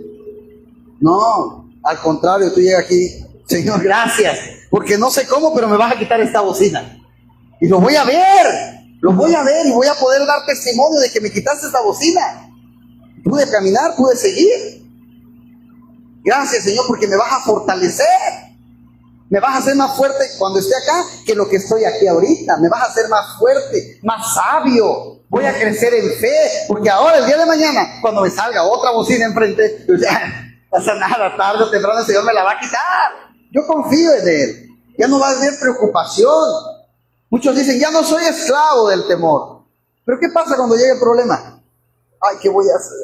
No, al contrario, tú llegas aquí, Señor, gracias, porque no sé cómo, pero me vas a quitar esta bocina. Y lo voy a ver y voy a poder dar testimonio de que me quitaste esta bocina. Pude caminar, pude seguir. Gracias, Señor, porque me vas a fortalecer. Me vas a hacer más fuerte cuando esté acá que lo que estoy aquí ahorita. Me vas a hacer más fuerte, más sabio. Voy a crecer en fe, porque ahora, el día de mañana, cuando me salga otra bocina enfrente, pues ya, no pasa nada, tarde o temprano el Señor me la va a quitar. Yo confío en Él. Ya no va a haber preocupación. Muchos dicen, ya no soy esclavo del temor. Pero ¿qué pasa cuando llega el problema? Ay, ¿qué voy a hacer?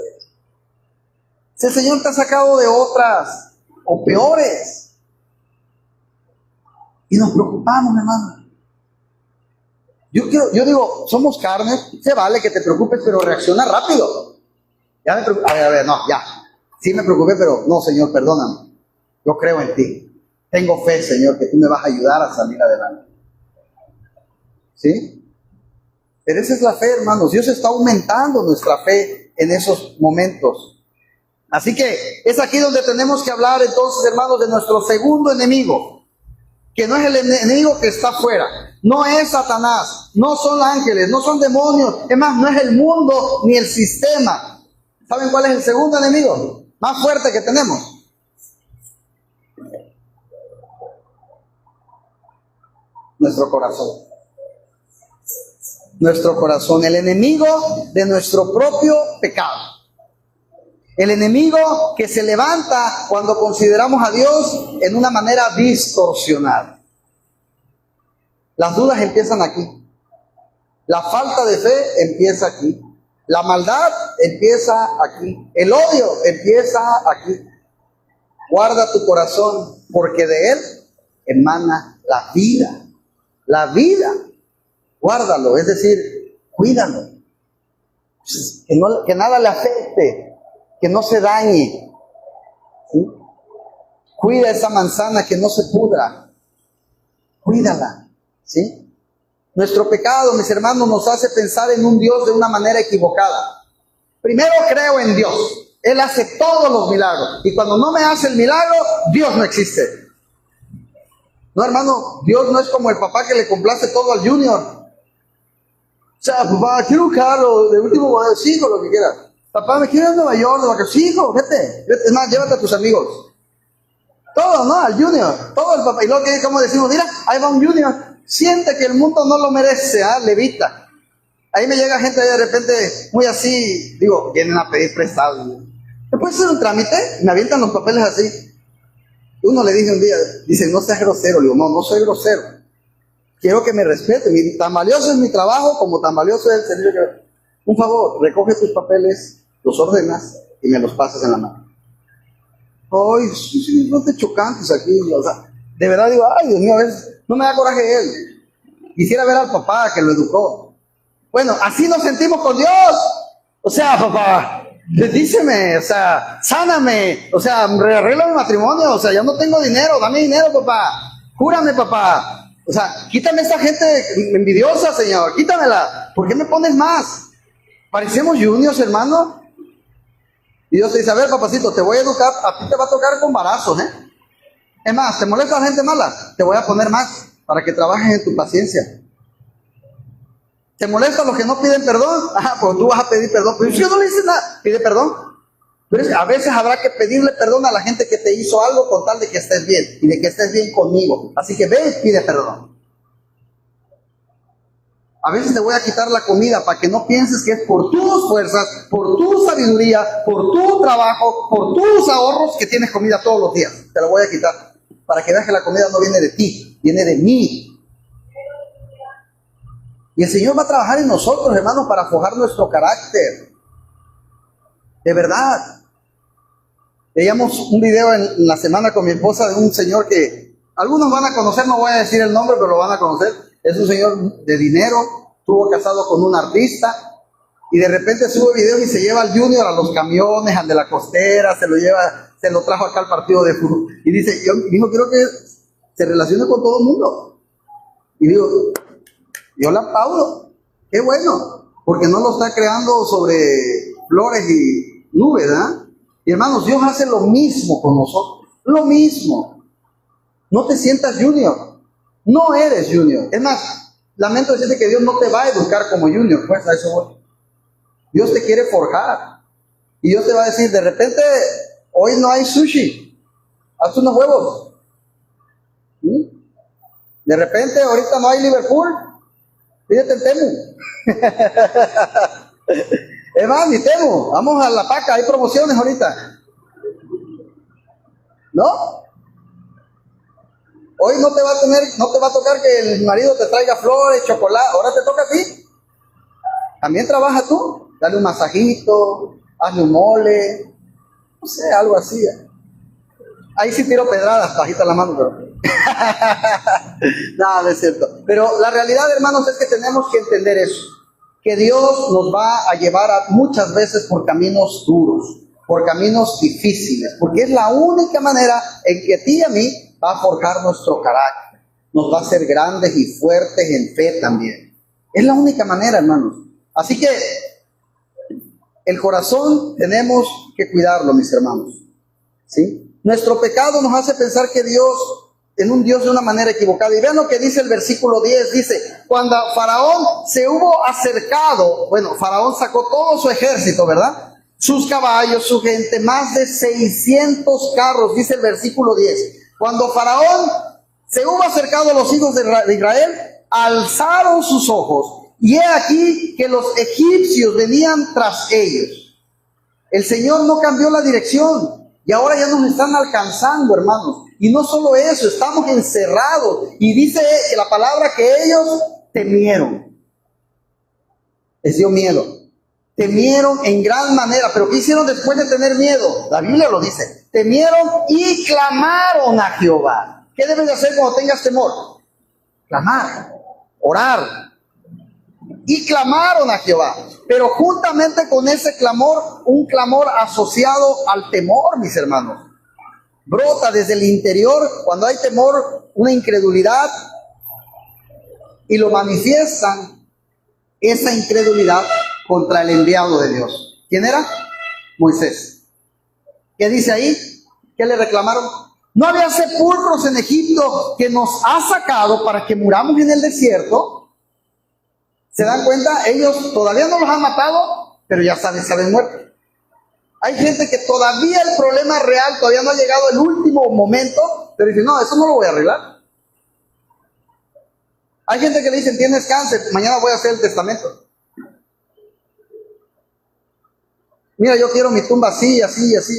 Si el Señor te ha sacado de otras, o peores. Y nos preocupamos, hermano. Yo digo, somos carne, se vale que te preocupes, pero reacciona rápido. Ya me preocupé, a ver, no, ya. Sí me preocupé, pero no, Señor, perdóname. Yo creo en ti. Tengo fe, Señor, que tú me vas a ayudar a salir adelante. ¿Sí? Pero esa es la fe, hermanos. Dios está aumentando nuestra fe en esos momentos. Así que es aquí donde tenemos que hablar entonces, hermanos, de nuestro segundo enemigo. Que no es el enemigo que está afuera, no es Satanás, no son ángeles, no son demonios, es más, no es el mundo ni el sistema. ¿Saben cuál es el segundo enemigo más fuerte que tenemos? Nuestro corazón. Nuestro corazón, el enemigo de nuestro propio pecado. El enemigo que se levanta cuando consideramos a Dios en una manera distorsionada. Las dudas empiezan aquí. La falta de fe empieza aquí. La maldad empieza aquí. El odio empieza aquí. Guarda tu corazón, porque de él emana la vida. La vida. Guárdalo, es decir, cuídalo. Que nada le afecte. Que no se dañe. ¿Sí? Cuida esa manzana, que no se pudra. Cuídala. ¿Sí? Nuestro pecado, mis hermanos, nos hace pensar en un Dios de una manera equivocada. Primero creo en Dios. Él hace todos los milagros. Y cuando no me hace el milagro, Dios no existe. No, hermano, Dios no es como el papá que le complace todo al junior. O sea, papá, quiero un carro de último modelo, sí, con lo que quieras. Papá, me quiero ir a Nueva York, de vacaciones. Sí, hijo, vete. Es más, llévate a tus amigos. Todo, ¿no? Al junior. Todo el papá. Y luego, como decimos, mira, ahí va un junior. Siente que el mundo no lo merece, levita. Ahí me llega gente de repente, muy así, digo, vienen a pedir prestado. ¿Me puedes hacer un trámite? Me avientan los papeles así. Uno le dice un día, dice, no seas grosero. Le digo, no soy grosero. Quiero que me respete. Tan valioso es mi trabajo como tan valioso es el servicio que... Un favor, recoge tus papeles, los ordenas y me los pasas en la mano. Ay, sí, no te chocantes aquí. O sea, de verdad digo, ay, Dios mío, a veces no me da coraje él. Quisiera ver al papá que lo educó. Bueno, así nos sentimos con Dios. O sea, papá, díceme, o sea, sáname, o sea, arregla mi matrimonio, o sea, ya no tengo dinero, dame dinero, papá. Júrame, papá. O sea, quítame esta gente envidiosa, Señor, quítamela. ¿Por qué me pones más? Parecemos juniors, hermano. Y Dios te dice, a ver, papacito, te voy a educar, a ti te va a tocar con barazos, ¿eh? Es más, ¿te molesta la gente mala? Te voy a poner más para que trabajes en tu paciencia. ¿Te molesta los que no piden perdón? Pues tú vas a pedir perdón. Pero si yo no le hice nada, pide perdón. Pero a veces habrá que pedirle perdón a la gente que te hizo algo con tal de que estés bien y de que estés bien conmigo. Así que ve y pide perdón. A veces te voy a quitar la comida para que no pienses que es por tus fuerzas, por tu sabiduría, por tu trabajo, por tus ahorros que tienes comida todos los días. Te lo voy a quitar para que veas que la comida no viene de ti, viene de mí. Y el Señor va a trabajar en nosotros, hermanos, para forjar nuestro carácter. De verdad. Veíamos un video en la semana con mi esposa de un señor que algunos van a conocer, no voy a decir el nombre, pero lo van a conocer. Es un señor de dinero, estuvo casado con un artista y de repente sube videos y se lleva al Junior a los camiones, al de la costera, se lo trajo acá al partido de fútbol. Y dice, dijo, quiero que se relacione con todo el mundo. Y digo, yo le aplaudo, qué bueno, porque no lo está creando sobre flores y nubes, ¿verdad? Y hermanos, Dios hace lo mismo con nosotros, lo mismo. No te sientas junior, no eres junior. Es más, lamento decirte que Dios no te va a educar como junior, pues a eso voy. Dios te quiere forjar. Y Dios te va a decir, de repente, hoy no hay sushi, haz unos huevos. ¿Sí? De repente, ahorita no hay Liverpool, pídete en Temu. Es más, ni Temu, vamos a la paca, hay promociones ahorita. ¿No? Hoy no te va a tocar que el marido te traiga flores, chocolate, ahora te toca a ti. También trabaja tú, dale un masajito, hazle un mole, no sé, algo así. Ahí sí tiro pedradas, bajita la mano, pero... No es cierto. Pero la realidad, hermanos, es que tenemos que entender eso. Que Dios nos va a llevar muchas veces por caminos duros, por caminos difíciles, porque es la única manera en que a ti y a mí va a forjar nuestro carácter, nos va a hacer grandes y fuertes en fe también. Es la única manera, hermanos. Así que el corazón tenemos que cuidarlo, mis hermanos. ¿Sí? Nuestro pecado nos hace pensar que en un Dios de una manera equivocada. Y vean lo que dice el versículo 10, dice, cuando Faraón se hubo acercado, bueno, Faraón sacó todo su ejército, ¿verdad? Sus caballos, su gente, más de 600 carros, dice el versículo 10. Cuando Faraón se hubo acercado a los hijos de Israel, alzaron sus ojos, y he aquí que los egipcios venían tras ellos. El Señor no cambió la dirección, y ahora ya nos están alcanzando, hermanos. Y no solo eso, estamos encerrados. Y dice la palabra que ellos temieron. Les dio miedo. Temieron en gran manera. Pero ¿qué hicieron después de tener miedo? La Biblia lo dice. Temieron y clamaron a Jehová. ¿Qué debes de hacer cuando tengas temor? Clamar, orar. Y clamaron a Jehová. Pero juntamente con ese clamor, un clamor asociado al temor, mis hermanos. Brota desde el interior, cuando hay temor, una incredulidad, y lo manifiestan, esa incredulidad, contra el enviado de Dios. ¿Quién era? Moisés. ¿Qué dice ahí? ¿Qué le reclamaron? No había sepulcros en Egipto que nos ha sacado para que muramos en el desierto. ¿Se dan cuenta? Ellos todavía no los han matado, pero ya saben muertos. Hay gente que todavía el problema real, todavía no ha llegado el último momento, pero dice, no, eso no lo voy a arreglar. Hay gente que le dicen, tienes cáncer, mañana voy a hacer el testamento. Mira, yo quiero mi tumba así, así, así.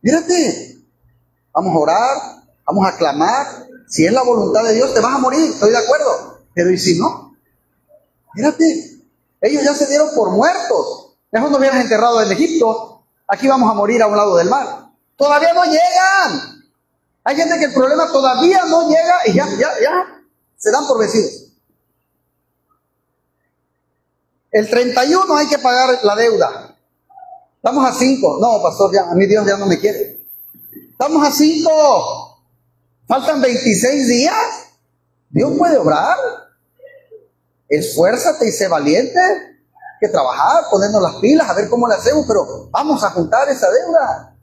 Mírate. Vamos a orar, vamos a clamar. Si es la voluntad de Dios, te vas a morir, estoy de acuerdo. Pero ¿y si no? Mírate. Ellos ya se dieron por muertos. Mejor nos hubieras enterrado en Egipto. Aquí vamos a morir a un lado del mar. Todavía no llegan. Hay gente que el problema todavía no llega y ya se dan por vencidos. El 31 hay que pagar la deuda. Estamos a 5. No, pastor, ya, a mí Dios ya no me quiere. Estamos a 5. Faltan 26 días. Dios puede obrar. Esfuérzate y sé valiente. Hay que trabajar, ponernos las pilas, a ver cómo le hacemos, pero vamos a juntar esa deuda.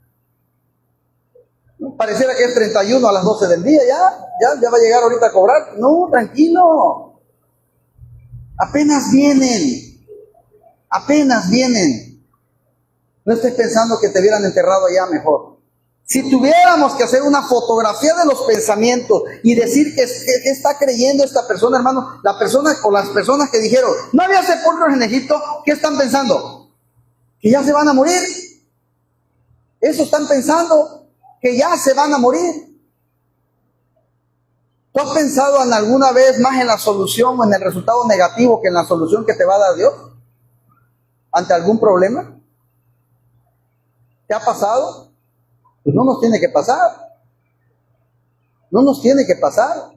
Pareciera que es 31 a las 12 del día, ya va a llegar ahorita a cobrar. No, tranquilo. Apenas vienen. No estés pensando que te hubieran enterrado allá mejor. Si tuviéramos que hacer una fotografía de los pensamientos y decir que está creyendo esta persona, hermano, la persona o las personas que dijeron, no había sepulcros en Egipto, ¿qué están pensando? Que ya se van a morir. Eso están pensando, que ya se van a morir. ¿Tú has pensado en alguna vez más en la solución o en el resultado negativo que en la solución que te va a dar Dios ante algún problema? ¿Te ha pasado? Pues no nos tiene que pasar. No nos tiene que pasar.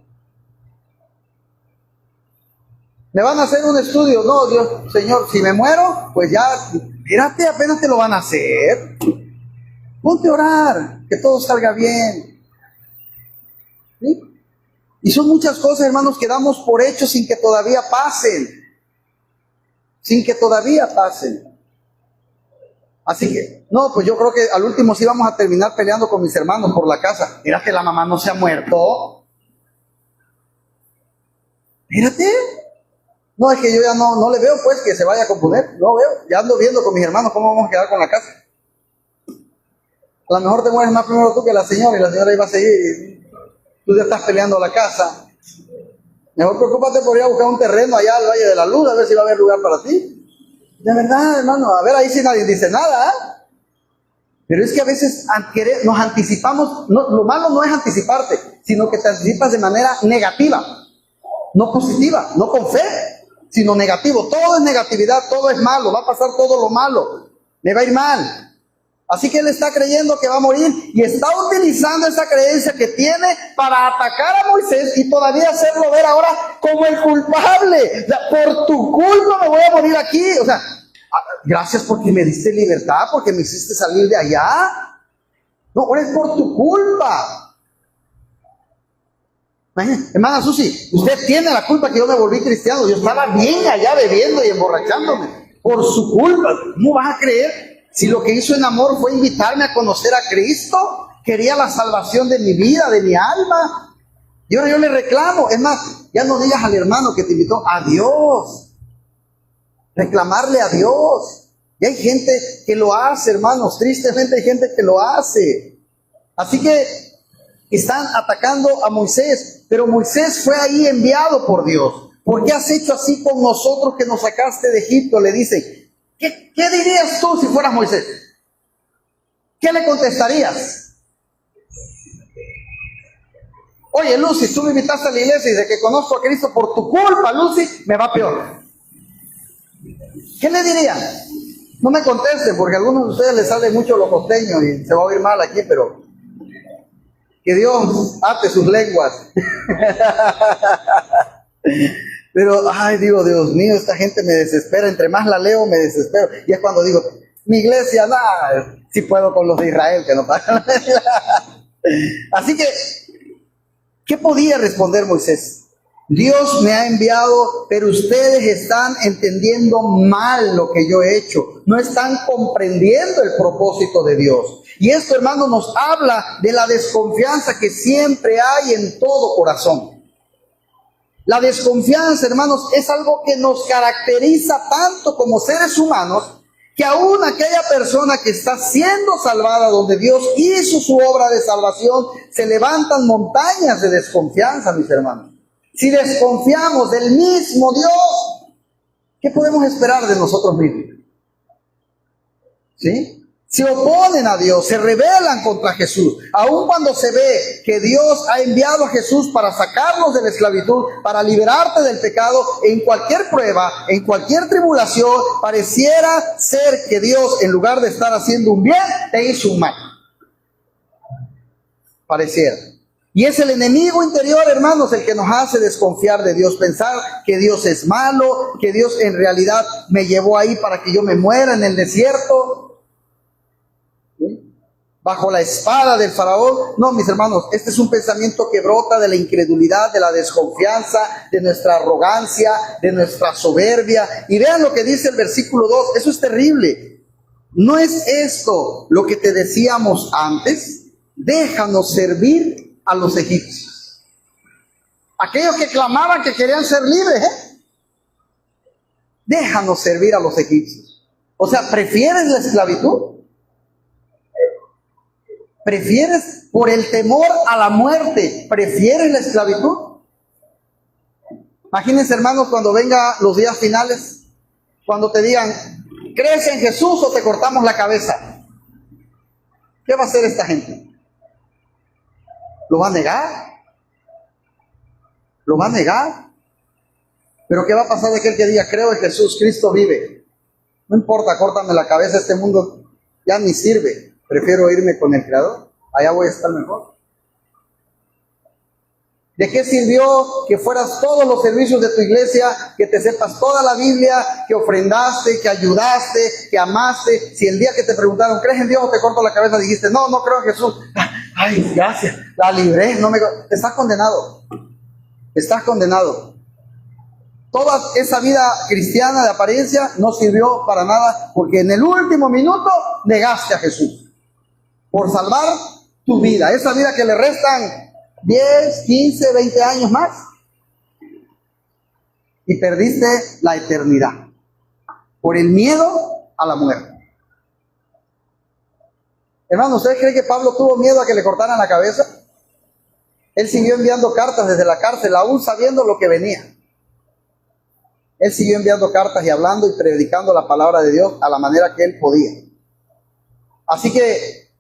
¿Me van a hacer un estudio? No, Dios, Señor, si me muero, pues ya, mírate, apenas te lo van a hacer. Ponte a orar, que todo salga bien. ¿Sí? Y son muchas cosas, hermanos, que damos por hecho sin que todavía pasen. Sin que todavía pasen. Así que, no, pues yo creo que al último sí vamos a terminar peleando con mis hermanos por la casa. Mira que la mamá no se ha muerto. Mírate. No, es que yo ya no le veo pues que se vaya a componer. No veo. Ya ando viendo con mis hermanos cómo vamos a quedar con la casa. A lo mejor te mueres más primero tú que la señora y la señora iba a seguir. Tú ya estás peleando la casa. Mejor preocúpate por ir a buscar un terreno allá al Valle de la Luz, a ver si va a haber lugar para ti. De verdad, hermano, a ver, ahí sí nadie dice nada. Pero es que a veces nos anticipamos. No, lo malo no es anticiparte, sino que te anticipas de manera negativa, no positiva, no con fe, sino negativo. Todo es negatividad, todo es malo, va a pasar todo lo malo, me va a ir mal. Así que él está creyendo que va a morir y está utilizando esa creencia que tiene para atacar a Moisés y todavía hacerlo ver ahora como el culpable. O sea, por tu culpa me voy a morir aquí. O sea, gracias porque me diste libertad, porque me hiciste salir de allá. No, ahora es por tu culpa. Hermana Susi, usted tiene la culpa que yo me volví cristiano. Yo estaba bien allá bebiendo y emborrachándome. Por su culpa. ¿Cómo vas a creer? Si lo que hizo en amor fue invitarme a conocer a Cristo, quería la salvación de mi vida, de mi alma. Y ahora yo le reclamo. Es más, ya no digas al hermano que te invitó, a Dios. Reclamarle a Dios. Y hay gente que lo hace, hermanos. Tristemente hay gente que lo hace. Así que están atacando a Moisés. Pero Moisés fue ahí enviado por Dios. ¿Por qué has hecho así con nosotros que nos sacaste de Egipto? Le dicen. ¿Qué dirías tú si fueras Moisés? ¿Qué le contestarías? Oye, Lucy, tú me invitaste a la iglesia y de que conozco a Cristo por tu culpa, Lucy, me va peor. ¿Qué le diría? No me contesten, porque a algunos de ustedes les sale mucho lo costeño y se va a oír mal aquí, pero que Dios ate sus lenguas. Pero, ay, digo, Dios mío, esta gente me desespera. Entre más la leo, me desespero. Y es cuando digo, mi iglesia, nada, sí puedo con los de Israel, que no pagan. Así que, ¿qué podía responder Moisés? Dios me ha enviado, pero ustedes están entendiendo mal lo que yo he hecho. No están comprendiendo el propósito de Dios. Y esto, hermano, nos habla de la desconfianza que siempre hay en todo corazón. La desconfianza, hermanos, es algo que nos caracteriza tanto como seres humanos, que aún aquella persona que está siendo salvada, donde Dios hizo su obra de salvación, se levantan montañas de desconfianza, mis hermanos. Si desconfiamos del mismo Dios, ¿qué podemos esperar de nosotros mismos? ¿Sí? Se oponen a Dios, se rebelan contra Jesús. Aun cuando se ve que Dios ha enviado a Jesús para sacarnos de la esclavitud, para liberarte del pecado, en cualquier prueba, en cualquier tribulación, pareciera ser que Dios, en lugar de estar haciendo un bien, te hizo un mal. Pareciera. Y es el enemigo interior, hermanos, el que nos hace desconfiar de Dios, pensar que Dios es malo, que Dios en realidad me llevó ahí para que yo me muera en el desierto, bajo la espada del faraón. No, mis hermanos, este es un pensamiento que brota de la incredulidad, de la desconfianza, de nuestra arrogancia, de nuestra soberbia. Y vean lo que dice el versículo 2, eso es terrible. ¿No es esto lo que te decíamos antes? Déjanos servir a los egipcios. Aquellos que clamaban que querían ser libres, déjanos servir a los egipcios. O sea, ¿prefieres la esclavitud? ¿Prefieres por el temor a la muerte? ¿Prefieres la esclavitud? Imagínense, hermanos, cuando vengan los días finales, cuando te digan, ¿crees en Jesús o te cortamos la cabeza? ¿Qué va a hacer esta gente? ¿Lo va a negar? Lo va a negar. Pero ¿qué va a pasar de aquel que diga, creo en Jesús, Cristo vive? No importa, córtame la cabeza, este mundo ya ni sirve. Prefiero irme con el Creador. Allá voy a estar mejor. ¿De qué sirvió que fueras todos los servicios de tu iglesia, que te sepas toda la Biblia, que ofrendaste, que ayudaste, que amaste? Si el día que te preguntaron, ¿crees en Dios o te corto la cabeza? Dijiste, no, no creo en Jesús. Ay, gracias, la libré. Estás condenado. Estás condenado. Toda esa vida cristiana de apariencia no sirvió para nada, porque en el último minuto negaste a Jesús por salvar tu vida. Esa vida que le restan 10, 15, 20 años más. Y perdiste la eternidad por el miedo a la muerte. Hermano, ¿ustedes creen que Pablo tuvo miedo a que le cortaran la cabeza? Él siguió enviando cartas desde la cárcel, aún sabiendo lo que venía. Él siguió enviando cartas y hablando y predicando la palabra de Dios a la manera que él podía. Así que,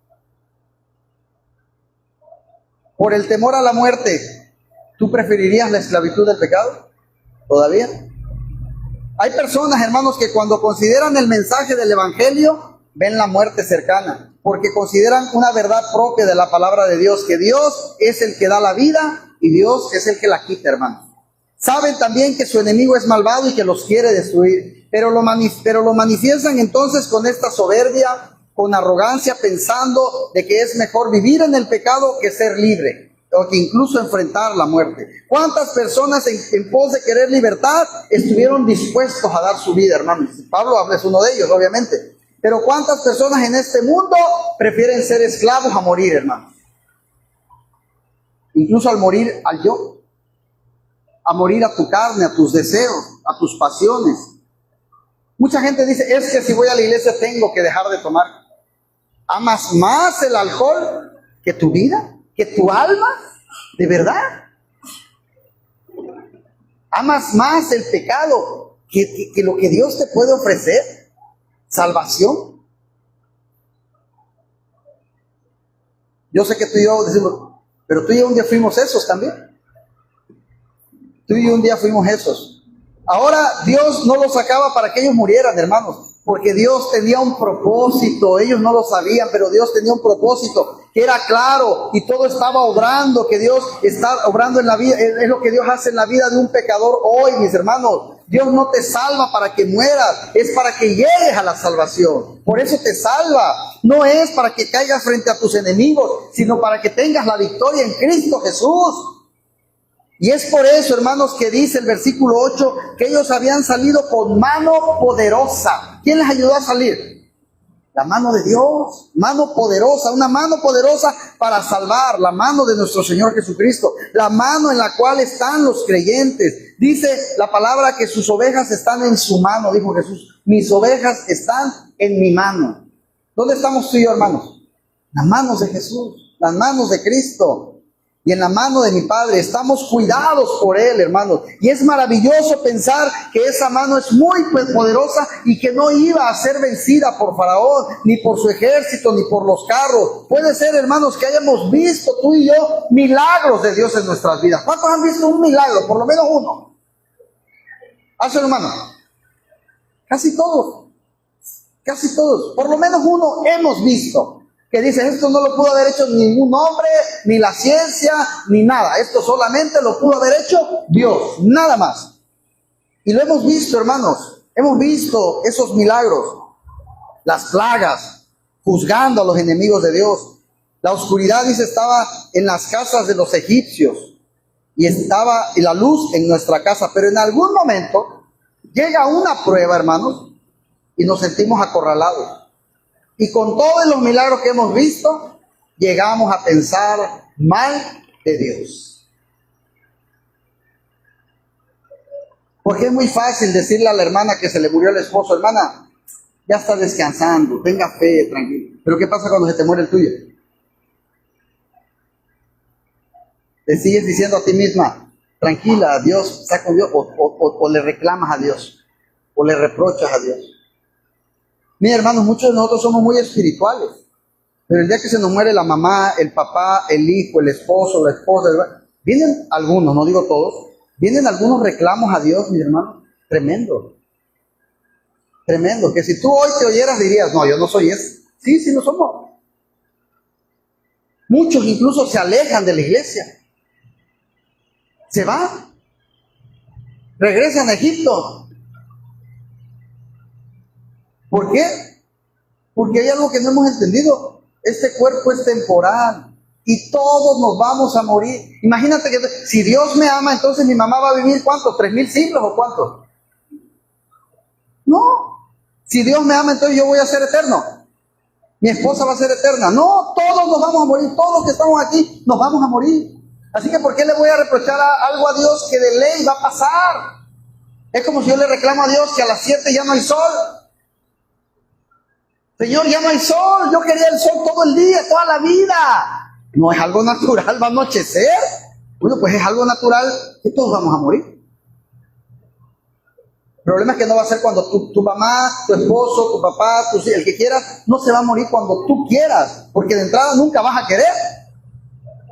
por el temor a la muerte, ¿tú preferirías la esclavitud del pecado? ¿Todavía? Hay personas, hermanos, que cuando consideran el mensaje del Evangelio, ven la muerte cercana, porque consideran una verdad propia de la palabra de Dios, que Dios es el que da la vida y Dios es el que la quita, hermanos. Saben también que su enemigo es malvado y que los quiere destruir, pero lo manifiestan entonces con esta soberbia, con arrogancia, pensando de que es mejor vivir en el pecado que ser libre, o que incluso enfrentar la muerte. ¿Cuántas personas en pos de querer libertad estuvieron dispuestos a dar su vida, hermanos? Pablo es uno de ellos, obviamente. Pero ¿cuántas personas en este mundo prefieren ser esclavos a morir, hermanos? Incluso al morir al yo, a morir a tu carne, a tus deseos, a tus pasiones. Mucha gente dice, es que si voy a la iglesia tengo que dejar de tomar. ¿Amas más el alcohol que tu vida? ¿Que tu alma? ¿De verdad? ¿Amas más el pecado que lo que Dios te puede ofrecer? ¿Salvación? Yo sé que tú y yo decimos, pero tú y yo un día fuimos esos también. Tú y yo un día fuimos esos. Ahora Dios no los sacaba para que ellos murieran, hermanos, porque Dios tenía un propósito. Ellos no lo sabían, pero Dios tenía un propósito que era claro y todo estaba obrando, que Dios está obrando en la vida. Es lo que Dios hace en la vida de un pecador hoy, mis hermanos. Dios no te salva para que mueras, es para que llegues a la salvación. Por eso te salva. No es para que caigas frente a tus enemigos, sino para que tengas la victoria en Cristo Jesús. Y es por eso, hermanos, que dice el versículo 8, que ellos habían salido con mano poderosa. ¿Quién les ayudó a salir? La mano de Dios, mano poderosa, una mano poderosa para salvar, la mano de nuestro Señor Jesucristo, la mano en la cual están los creyentes. Dice la palabra que sus ovejas están en su mano, dijo Jesús, mis ovejas están en mi mano. ¿Dónde estamos tú y yo, hermanos? Las manos de Jesús, las manos de Cristo. Y en la mano de mi Padre estamos cuidados por Él, hermanos. Y es maravilloso pensar que esa mano es muy poderosa y que no iba a ser vencida por Faraón, ni por su ejército, ni por los carros. Puede ser, hermanos, que hayamos visto tú y yo milagros de Dios en nuestras vidas. ¿Cuántos han visto un milagro? Por lo menos uno. Hazlo, hermano. Casi todos. Casi todos. Por lo menos uno hemos visto. Que dice, esto no lo pudo haber hecho ningún hombre, ni la ciencia, ni nada. Esto solamente lo pudo haber hecho Dios, nada más. Y lo hemos visto, hermanos. Hemos visto esos milagros. Las plagas, juzgando a los enemigos de Dios. La oscuridad, dice, estaba en las casas de los egipcios. Y estaba la luz en nuestra casa. Pero en algún momento llega una prueba, hermanos, y nos sentimos acorralados. Y con todos los milagros que hemos visto, llegamos a pensar mal de Dios. Porque es muy fácil decirle a la hermana que se le murió el esposo, hermana, ya está descansando, tenga fe, tranquilo. Pero ¿qué pasa cuando se te muere el tuyo? Te sigues diciendo a ti misma, tranquila, Dios está con Dios, o le reclamas a Dios, o le reprochas a Dios. Mis hermanos, muchos de nosotros somos muy espirituales, pero el día que se nos muere la mamá, el papá, el hijo, el esposo, la esposa, vienen algunos, no digo todos, Vienen algunos reclamos a Dios, mi hermano, tremendo. Tremendo, que si tú hoy te oyeras dirías, no, yo no soy ese. Sí, sí lo somos. Muchos incluso se alejan de la iglesia. Se van. Regresan a Egipto. ¿Por qué? Porque hay algo que no hemos entendido. Este cuerpo es temporal y todos nos vamos a morir. Imagínate que si Dios me ama, entonces mi mamá va a vivir ¿cuánto? ¿3,000 siglos o cuánto? No. Si Dios me ama, entonces yo voy a ser eterno. Mi esposa va a ser eterna. No, todos nos vamos a morir. Todos los que estamos aquí nos vamos a morir. Así que ¿por qué le voy a reprochar algo a Dios que de ley va a pasar? Es como si yo le reclamo a Dios que a las 7 ya no hay sol. Señor, ya no hay sol. Yo quería el sol todo el día, toda la vida. ¿No es algo natural? ¿Va a anochecer? Bueno, pues es algo natural que todos vamos a morir. El problema es que no va a ser cuando tu mamá, tu esposo, tu papá, el que quieras, no se va a morir cuando tú quieras, porque de entrada nunca vas a querer.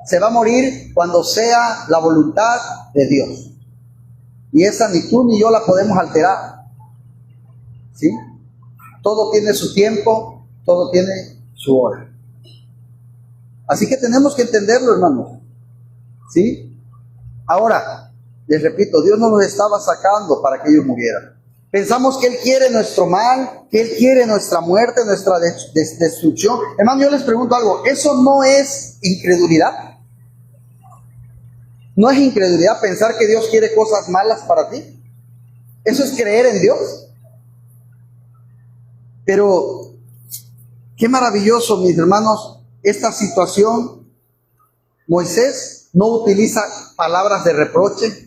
Se va a morir cuando sea la voluntad de Dios. Y esa ni tú ni yo la podemos alterar. ¿Sí? Todo tiene su tiempo, todo tiene su hora. Así que tenemos que entenderlo, hermanos. ¿Sí? Ahora, les repito, Dios no los estaba sacando para que ellos murieran. Pensamos que Él quiere nuestro mal, que Él quiere nuestra muerte, nuestra destrucción. Hermano, yo les pregunto algo, ¿eso no es incredulidad? ¿No es incredulidad pensar que Dios quiere cosas malas para ti? ¿Eso es creer en Dios? Pero, qué maravilloso, mis hermanos, esta situación. Moisés no utiliza palabras de reproche,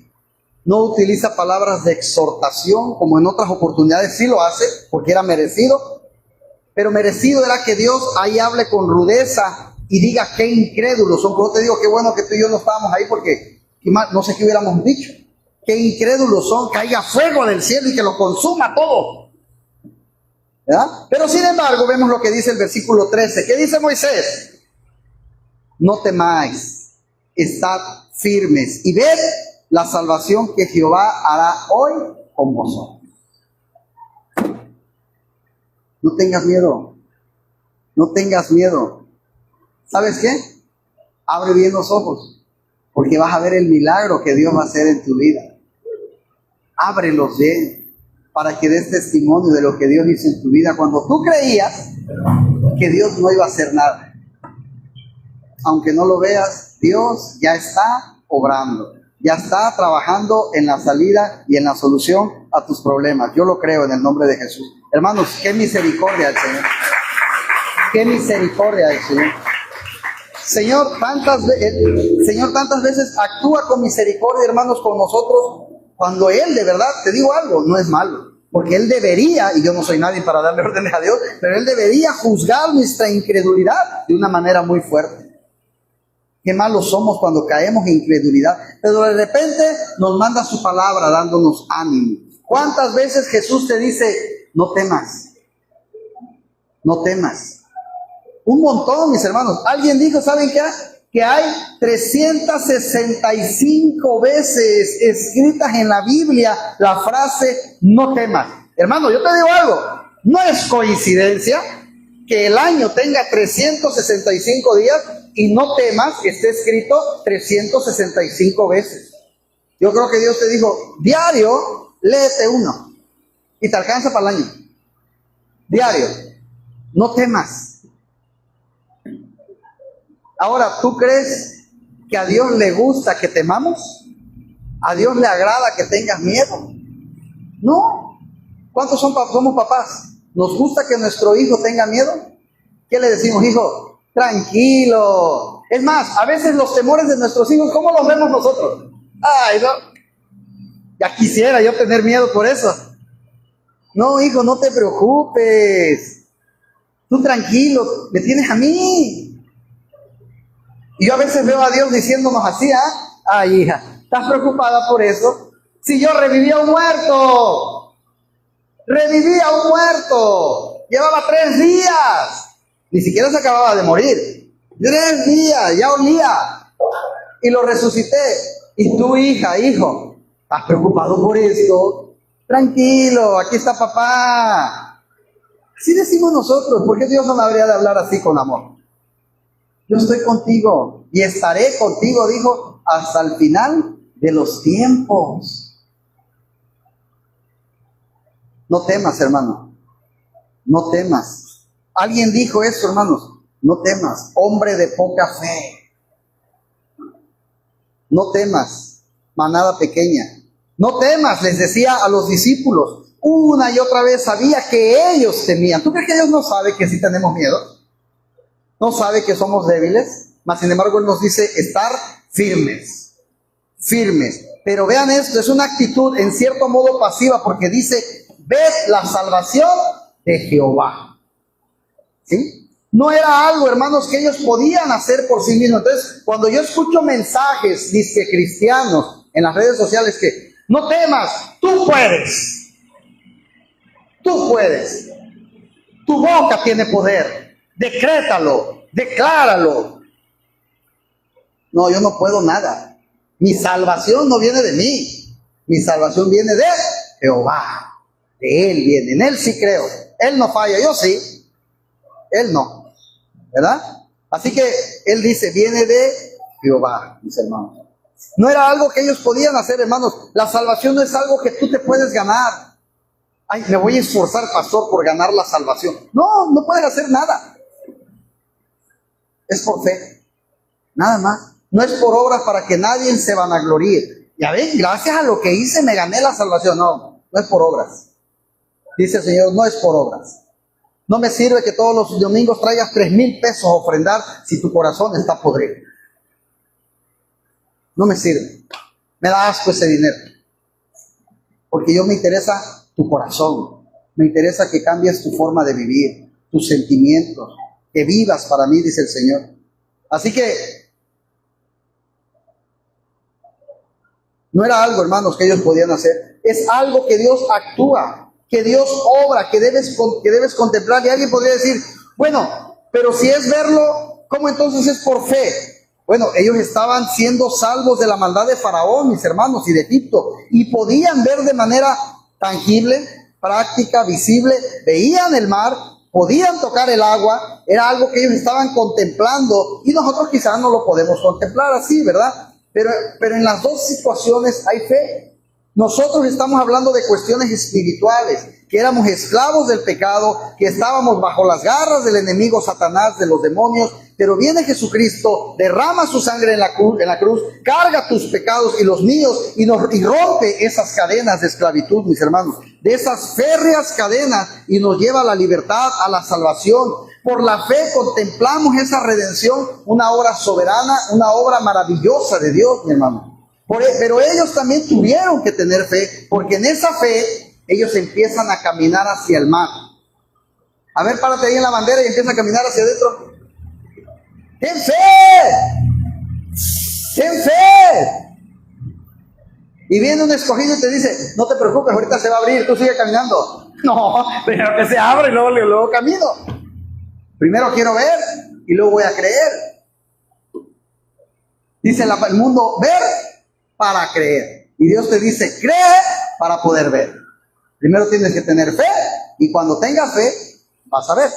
no utiliza palabras de exhortación, como en otras oportunidades sí lo hace, porque era merecido. Pero merecido era que Dios ahí hable con rudeza y diga qué incrédulos son. Pero yo te digo, qué bueno que tú y yo no estábamos ahí, porque no sé qué hubiéramos dicho. Qué incrédulos son, que haya fuego del cielo y que lo consuma todo. ¿Verdad? Pero sin embargo, vemos lo que dice el versículo 13. ¿Qué dice Moisés? No temáis, estad firmes y ved la salvación que Jehová hará hoy con vosotros. No tengas miedo. No tengas miedo. ¿Sabes qué? Abre bien los ojos, porque vas a ver el milagro que Dios va a hacer en tu vida. Ábrelos bien, para que des testimonio de lo que Dios hizo en tu vida cuando tú creías que Dios no iba a hacer nada. Aunque no lo veas, Dios ya está obrando. Ya está trabajando en la salida y en la solución a tus problemas. Yo lo creo en el nombre de Jesús. Hermanos, qué misericordia del Señor. Qué misericordia del Señor. Señor tantas veces actúa con misericordia, hermanos, con nosotros, cuando Él, de verdad, te digo algo, no es malo. Porque Él debería, y yo no soy nadie para darle órdenes a Dios, pero Él debería juzgar nuestra incredulidad de una manera muy fuerte. Qué malos somos cuando caemos en incredulidad. Pero de repente nos manda su palabra dándonos ánimo. ¿Cuántas veces Jesús te dice, no temas? No temas. Un montón, mis hermanos. Alguien dijo, ¿saben qué? Que hay 365 veces escritas en la Biblia la frase, no temas. Hermano, yo te digo algo. No es coincidencia que el año tenga 365 días y no temas que esté escrito 365 veces. Yo creo que Dios te dijo, diario, léete uno y te alcanza para el año. Diario, no temas. Ahora, ¿tú crees que a Dios le gusta que temamos? ¿A Dios le agrada que tengas miedo? No. ¿Cuántos somos papás? ¿Nos gusta que nuestro hijo tenga miedo? ¿Qué le decimos, hijo? Tranquilo. Es más, a veces los temores de nuestros hijos, ¿cómo los vemos nosotros? Ay, no. Ya quisiera yo tener miedo por eso. No, hijo, no te preocupes. Tú tranquilo, me tienes a mí. Y yo a veces veo a Dios diciéndonos así, ay, hija, ¿estás preocupada por eso? Si yo reviví a un muerto. Reviví a un muerto. Llevaba 3 días. Ni siquiera se acababa de morir. 3 días, ya olía. Y lo resucité. Y tú, hija, hijo, ¿Estás preocupado por esto? Tranquilo, aquí está papá. Así decimos nosotros. ¿Por qué Dios no me habría de hablar así con amor? Yo estoy contigo y estaré contigo, dijo, hasta el final de los tiempos. No temas, hermano. No temas. Alguien dijo eso, hermanos. No temas, hombre de poca fe. No temas, manada pequeña. No temas, les decía a los discípulos. Una y otra vez sabía que ellos temían. ¿Tú crees que Dios no sabe que sí tenemos miedo? ¿No sabe que somos débiles? Mas sin embargo Él nos dice estar firmes. Firmes. Pero vean esto, es una actitud en cierto modo pasiva porque dice, ved la salvación de Jehová. ¿Sí? No era algo, hermanos, que ellos podían hacer por sí mismos. Entonces, cuando yo escucho mensajes, dice cristianos, en las redes sociales que, no temas, tú puedes. Tú puedes. Tu boca tiene poder. Decrétalo, decláralo. No, yo no puedo nada. Mi salvación no viene de mí. Mi salvación viene de Jehová. De Él viene. En Él sí creo. Él no falla, yo sí. Él no. ¿Verdad? Así que Él dice, viene de Jehová, mis hermanos. No era algo que ellos podían hacer, hermanos. La salvación no es algo que tú te puedes ganar. Ay, me voy a esforzar, pastor, por ganar la salvación. No, no puedes hacer nada. Es por fe. Nada más. No es por obras para que nadie se vanagloríe. Ya ven, gracias a lo que hice me gané la salvación. No, no es por obras. Dice el Señor, no es por obras. No me sirve que todos los domingos traigas 3,000 pesos a ofrendar si tu corazón está podrido. No me sirve. Me da asco ese dinero. Porque yo me interesa tu corazón. Me interesa que cambies tu forma de vivir, tus sentimientos, que vivas para mí, dice el Señor. Así que no era algo, hermanos, que ellos podían hacer. Es algo que Dios actúa, que Dios obra, que debes contemplar. Y alguien podría decir, bueno, pero si es verlo, ¿cómo entonces es por fe? Bueno, ellos estaban siendo salvos de la maldad de Faraón, mis hermanos, y de Egipto, y podían ver de manera tangible, práctica, visible, veían el mar, podían tocar el agua, era algo que ellos estaban contemplando, y nosotros quizás no lo podemos contemplar así, ¿verdad? Pero en las dos situaciones hay fe. Nosotros estamos hablando de cuestiones espirituales, que éramos esclavos del pecado, que estábamos bajo las garras del enemigo Satanás, de los demonios, pero viene Jesucristo, derrama su sangre en la cruz, carga tus pecados y los míos, y rompe esas cadenas de esclavitud, mis hermanos, de esas férreas cadenas, y nos lleva a la libertad, a la salvación. Por la fe contemplamos esa redención, una obra soberana, una obra maravillosa de Dios, mi hermano. Pero ellos también tuvieron que tener fe, porque en esa fe ellos empiezan a caminar hacia el mar. A ver, párate ahí en la bandera y empieza a caminar hacia adentro. ¡Ten fe! ¡Ten fe! Y viene un escogido y te dice, no te preocupes, ahorita se va a abrir, tú sigue caminando. No, primero que se abre y luego camino. Primero quiero ver y luego voy a creer. Dice el mundo, ver para creer. Y Dios te dice, cree para poder ver. Primero tienes que tener fe, y cuando tengas fe, vas a ver.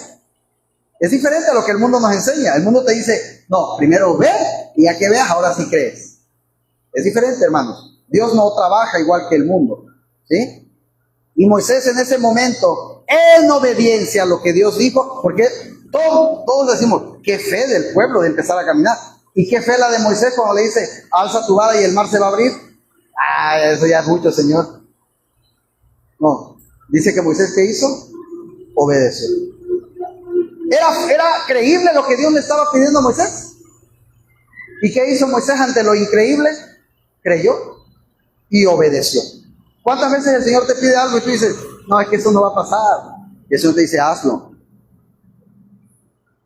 Es diferente a lo que el mundo nos enseña. El mundo te dice, no, primero ve, y ya que veas, ahora sí crees. Es diferente, hermanos. Dios no trabaja igual que el mundo, ¿sí? Y Moisés en ese momento, en obediencia a lo que Dios dijo, porque todos decimos, qué fe del pueblo de empezar a caminar. ¿Y qué fe la de Moisés cuando le dice, alza tu vara y el mar se va a abrir? Ah, eso ya es mucho, Señor. No, dice que Moisés, ¿qué hizo? Obedeció. ¿Era creíble lo que Dios le estaba pidiendo a Moisés? ¿Y qué hizo Moisés ante lo increíble? Creyó y obedeció. ¿Cuántas veces el Señor te pide algo y tú dices, no, es que eso no va a pasar? Y el Señor te dice, hazlo.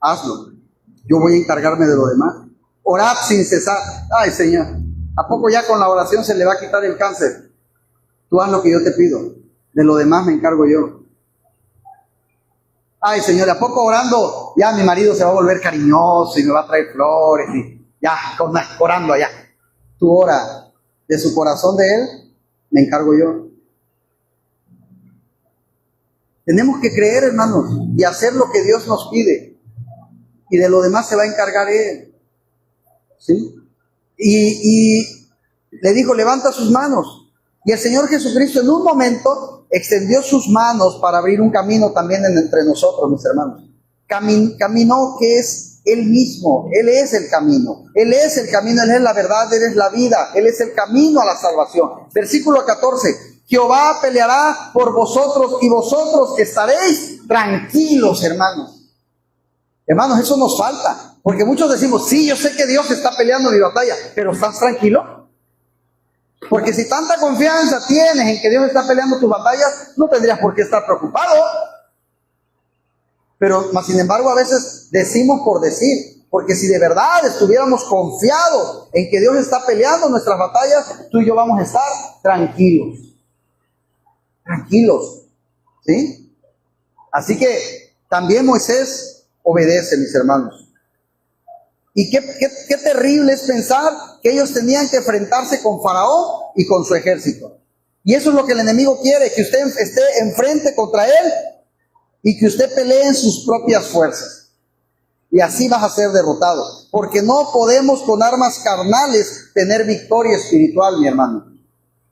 Hazlo. Yo voy a encargarme de lo demás. Orad sin cesar. Ay, Señor, ¿a poco ya con la oración se le va a quitar el cáncer? Tú haz lo que yo te pido. De lo demás me encargo yo. Ay, Señor, ¿a poco orando ya mi marido se va a volver cariñoso y me va a traer flores? Y ya, orando allá. Tú ora de su corazón de él, me encargo yo. Tenemos que creer, hermanos, y hacer lo que Dios nos pide. Y de lo demás se va a encargar Él. ¿Sí? Y le dijo, levanta sus manos. Y el Señor Jesucristo en un momento extendió sus manos para abrir un camino también entre nosotros, mis hermanos. Caminó que es Él mismo. Él es el camino. Él es el camino, Él es la verdad, Él es la vida. Él es el camino a la salvación. Versículo 14. Jehová peleará por vosotros y vosotros estaréis tranquilos, hermanos. Hermanos, eso nos falta. Porque muchos decimos, sí, yo sé que Dios está peleando mi batalla, pero ¿estás tranquilo? Porque si tanta confianza tienes en que Dios está peleando tus batallas, no tendrías por qué estar preocupado. Pero, más sin embargo, a veces decimos por decir. Porque si de verdad estuviéramos confiados en que Dios está peleando nuestras batallas, tú y yo vamos a estar tranquilos. Tranquilos. ¿Sí? Así que también Moisés obedece, mis hermanos. Y qué terrible es pensar que ellos tenían que enfrentarse con Faraón y con su ejército. Y eso es lo que el enemigo quiere, que usted esté enfrente contra él y que usted pelee en sus propias fuerzas. Y así vas a ser derrotado. Porque no podemos con armas carnales tener victoria espiritual, mi hermano.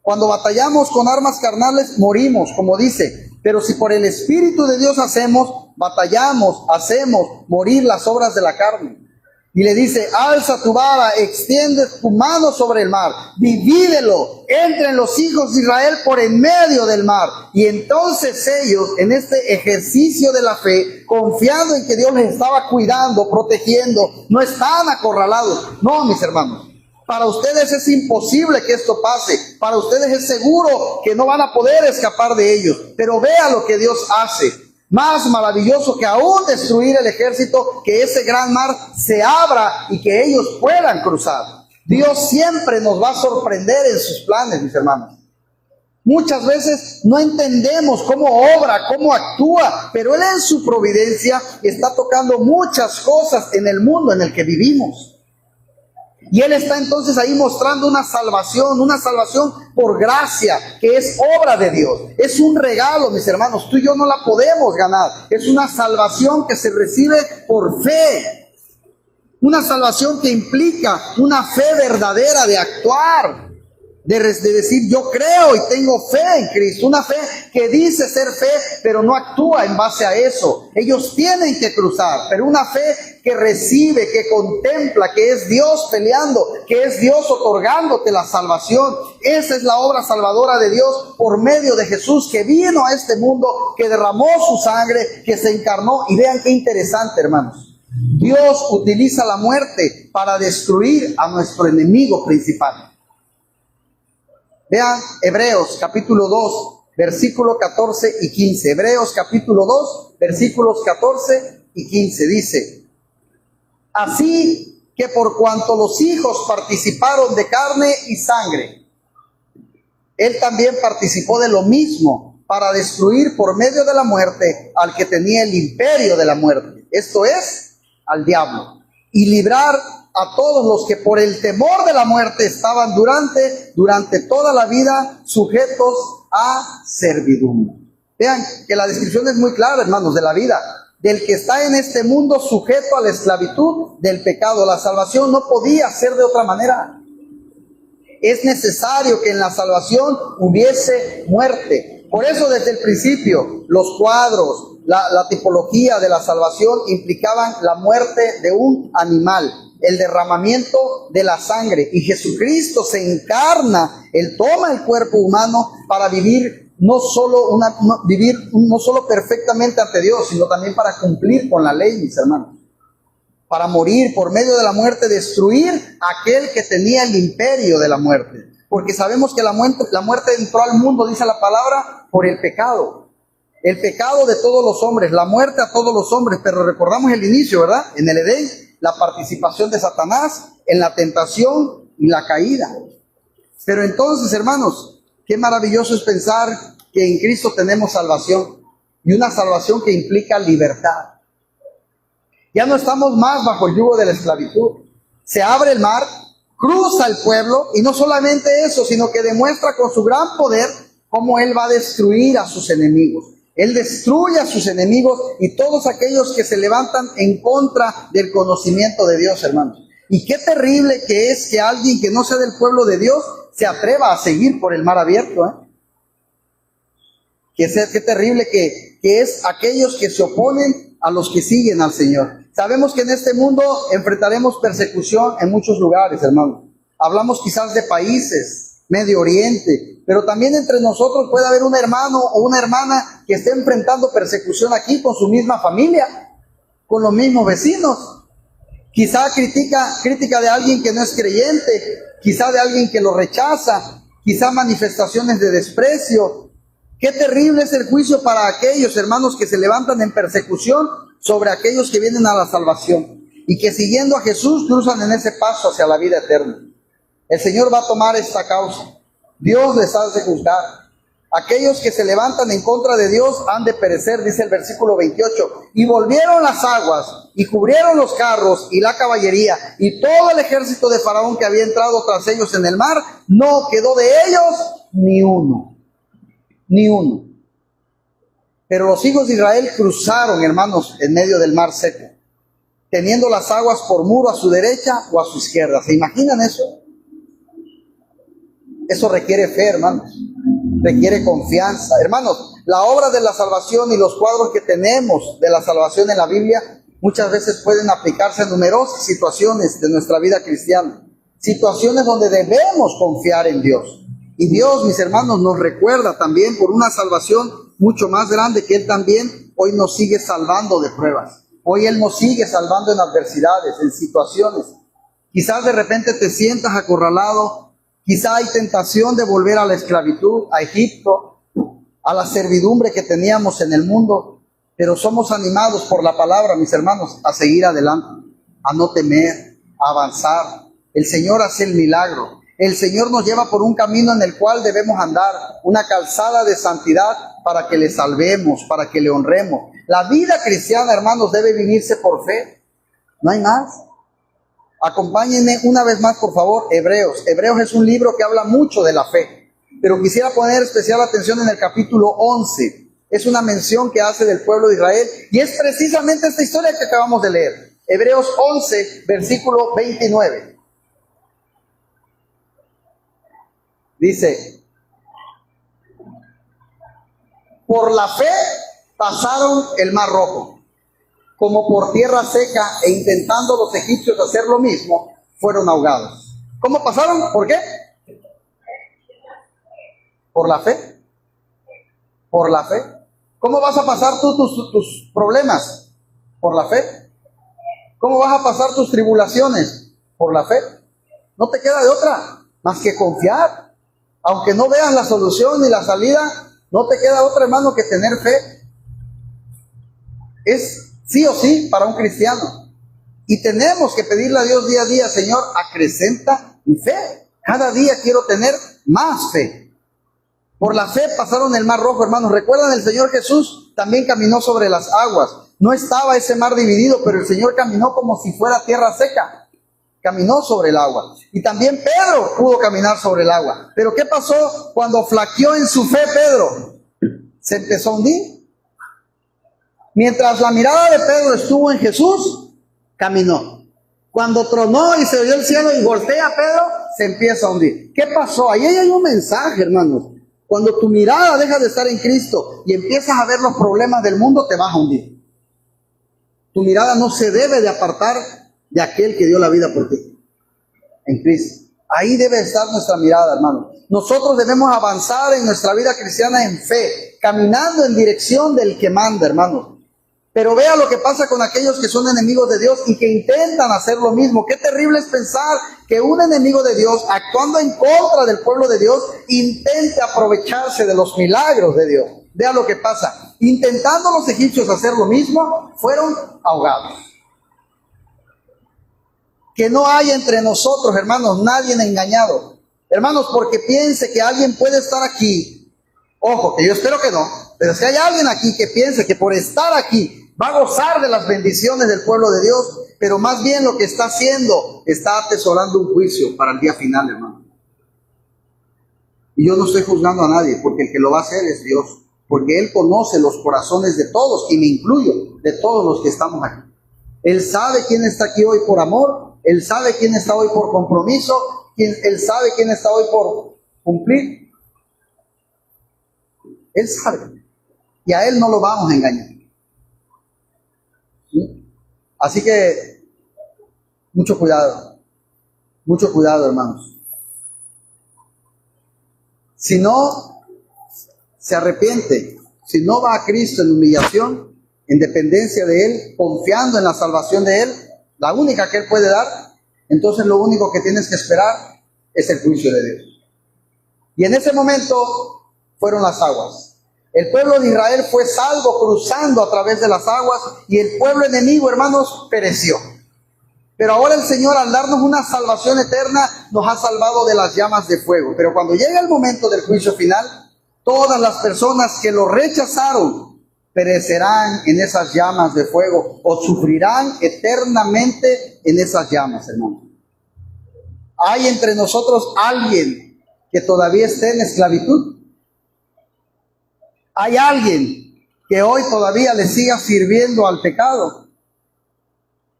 Cuando batallamos con armas carnales, morimos, como dice. Pero si por el Espíritu de Dios batallamos, hacemos morir las obras de la carne. Y le dice, alza tu vara, extiende tu mano sobre el mar, divídelo, entren los hijos de Israel por en medio del mar. Y entonces ellos, en este ejercicio de la fe, confiando en que Dios les estaba cuidando, protegiendo, no están acorralados. No, mis hermanos. Para ustedes es imposible que esto pase. Para ustedes es seguro que no van a poder escapar de ellos. Pero vea lo que Dios hace. Más maravilloso que aún destruir el ejército, que ese gran mar se abra y que ellos puedan cruzar. Dios siempre nos va a sorprender en sus planes, mis hermanos. Muchas veces no entendemos cómo obra, cómo actúa, pero Él en su providencia está tocando muchas cosas en el mundo en el que vivimos. Y Él está entonces ahí mostrando una salvación por gracia, que es obra de Dios. Es un regalo, mis hermanos, tú y yo no la podemos ganar. Es una salvación que se recibe por fe. Una salvación que implica una fe verdadera de actuar. De decir, yo creo y tengo fe en Cristo. Una fe que dice ser fe, pero no actúa en base a eso. Ellos tienen que cruzar, pero una fe que recibe, que contempla, que es Dios peleando, que es Dios otorgándote la salvación. Esa es la obra salvadora de Dios por medio de Jesús, que vino a este mundo, que derramó su sangre, que se encarnó. Y vean qué interesante, hermanos. Dios utiliza la muerte para destruir a nuestro enemigo principal. Vean Hebreos capítulo 2, versículos 14 y 15. Hebreos capítulo 2, versículos 14 y 15 dice: así que por cuanto los hijos participaron de carne y sangre, Él también participó de lo mismo para destruir por medio de la muerte al que tenía el imperio de la muerte, esto es, al diablo, y librar a todos los que por el temor de la muerte estaban durante toda la vida sujetos a servidumbre. Vean que la descripción es muy clara, hermanos, de la vida. Del que está en este mundo sujeto a la esclavitud del pecado. La salvación no podía ser de otra manera. Es necesario que en la salvación hubiese muerte. Por eso desde el principio los cuadros, la tipología de la salvación implicaban la muerte de un animal, el derramamiento de la sangre. Y Jesucristo se encarna, Él toma el cuerpo humano para vivir no solo perfectamente ante Dios, sino también para cumplir con la ley, mis hermanos. Para morir por medio de la muerte, destruir a aquel que tenía el imperio de la muerte. Porque sabemos que la muerte entró al mundo, dice la palabra, por el pecado. El pecado de todos los hombres, la muerte a todos los hombres. Pero recordamos el inicio, ¿verdad? En el Edén, la participación de Satanás en la tentación y la caída. Pero entonces, hermanos, qué maravilloso es pensar que en Cristo tenemos salvación. Y una salvación que implica libertad. Ya no estamos más bajo el yugo de la esclavitud. Se abre el mar cruza el pueblo, y no solamente eso, sino que demuestra con su gran poder cómo Él va a destruir a sus enemigos. Él destruye a sus enemigos y todos aquellos que se levantan en contra del conocimiento de Dios, hermanos. Y qué terrible que es que alguien que no sea del pueblo de Dios se atreva a seguir por el mar abierto, Qué terrible que es aquellos que se oponen a los que siguen al Señor. Sabemos que en este mundo enfrentaremos persecución en muchos lugares, hermanos. Hablamos quizás de países, Medio Oriente, pero también entre nosotros puede haber un hermano o una hermana que esté enfrentando persecución aquí con su misma familia, con los mismos vecinos. Quizá crítica de alguien que no es creyente, quizá de alguien que lo rechaza, quizá manifestaciones de desprecio. Qué terrible es el juicio para aquellos hermanos que se levantan en persecución sobre aquellos que vienen a la salvación y que siguiendo a Jesús cruzan en ese paso hacia la vida eterna. El Señor va a tomar esta causa. Dios les ha de juzgar. Aquellos que se levantan en contra de Dios han de perecer, dice el versículo 28. Y volvieron las aguas, y cubrieron los carros y la caballería, y todo el ejército de Faraón que había entrado tras ellos en el mar, no quedó de ellos ni uno. Ni uno. Pero los hijos de Israel cruzaron, hermanos, en medio del mar seco, teniendo las aguas por muro a su derecha o a su izquierda. ¿Se imaginan eso? Eso requiere fe, hermanos. Requiere confianza. Hermanos, la obra de la salvación y los cuadros que tenemos de la salvación en la Biblia muchas veces pueden aplicarse a numerosas situaciones de nuestra vida cristiana. Situaciones donde debemos confiar en Dios. Y Dios, mis hermanos, nos recuerda también por una salvación mucho más grande, que Él también hoy nos sigue salvando de pruebas. Hoy Él nos sigue salvando en adversidades, en situaciones. Quizás de repente te sientas acorralado. Quizá hay tentación de volver a la esclavitud, a Egipto, a la servidumbre que teníamos en el mundo. Pero somos animados por la palabra, mis hermanos, a seguir adelante, a no temer, a avanzar. El Señor hace el milagro. El Señor nos lleva por un camino en el cual debemos andar, una calzada de santidad para que le salvemos, para que le honremos. La vida cristiana, hermanos, debe vivirse por fe. No hay más. Acompáñenme una vez más, por favor, Hebreos. Hebreos es un libro que habla mucho de la fe, pero quisiera poner especial atención en el capítulo 11. Es una mención que hace del pueblo de Israel y es precisamente esta historia que acabamos de leer. Hebreos 11, versículo 29. Dice: por la fe pasaron el mar rojo, como por tierra seca, e intentando los egipcios hacer lo mismo, fueron ahogados. ¿Cómo pasaron? ¿Por qué? Por la fe. Por la fe. ¿Cómo vas a pasar tú tus problemas? Por la fe. ¿Cómo vas a pasar tus tribulaciones? Por la fe. No te queda de otra más que confiar. Aunque no veas la solución ni la salida, no te queda otra, hermano, que tener fe. Es sí o sí para un cristiano. Y tenemos que pedirle a Dios día a día: Señor, acrecenta mi fe. Cada día quiero tener más fe. Por la fe pasaron el mar rojo, hermanos. ¿Recuerdan? El Señor Jesús también caminó sobre las aguas. No estaba ese mar dividido, pero el Señor caminó como si fuera tierra seca. Caminó sobre el agua. Y también Pedro pudo caminar sobre el agua. Pero ¿qué pasó cuando flaqueó en su fe Pedro? Se empezó a hundir. Mientras la mirada de Pedro estuvo en Jesús, caminó. Cuando tronó y se oyó el cielo y voltea a Pedro, se empieza a hundir. ¿Qué pasó? Ahí hay un mensaje, hermanos. Cuando tu mirada deja de estar en Cristo y empiezas a ver los problemas del mundo, te vas a hundir. Tu mirada no se debe de apartar de aquel que dio la vida por ti, en Cristo. Ahí debe estar nuestra mirada, hermano. Nosotros debemos avanzar en nuestra vida cristiana en fe, caminando en dirección del que manda, hermano. Pero vea lo que pasa con aquellos que son enemigos de Dios y que intentan hacer lo mismo. Qué terrible es pensar que un enemigo de Dios, actuando en contra del pueblo de Dios, intente aprovecharse de los milagros de Dios. Vea lo que pasa. Intentando los egipcios hacer lo mismo, fueron ahogados. Que no hay entre nosotros, hermanos, nadie engañado. Hermanos, porque piense que alguien puede estar aquí. Ojo, que yo espero que no. Pero si hay alguien aquí que piense que por estar aquí va a gozar de las bendiciones del pueblo de Dios, pero más bien lo que está haciendo, está atesorando un juicio para el día final, hermano. Y yo no estoy juzgando a nadie, porque el que lo va a hacer es Dios, porque Él conoce los corazones de todos, y me incluyo, de todos los que estamos aquí. Él sabe quién está aquí hoy por amor, Él sabe quién está hoy por compromiso, Él sabe quién está hoy por cumplir. Él sabe, y a Él no lo vamos a engañar. ¿Sí? Así que, mucho cuidado, hermanos. Si no se arrepiente, si no va a Cristo en humillación, en dependencia de Él, confiando en la salvación de Él, la única que Él puede dar, entonces lo único que tienes que esperar es el juicio de Dios. Y en ese momento fueron las aguas. El pueblo de Israel fue salvo cruzando a través de las aguas, y el pueblo enemigo, hermanos, pereció. Pero ahora el Señor, al darnos una salvación eterna, nos ha salvado de las llamas de fuego. Pero cuando llega el momento del juicio final, todas las personas que lo rechazaron perecerán en esas llamas de fuego, o sufrirán eternamente en esas llamas, hermano. ¿Hay entre nosotros alguien que todavía esté en esclavitud? ¿Hay alguien que hoy todavía le siga sirviendo al pecado?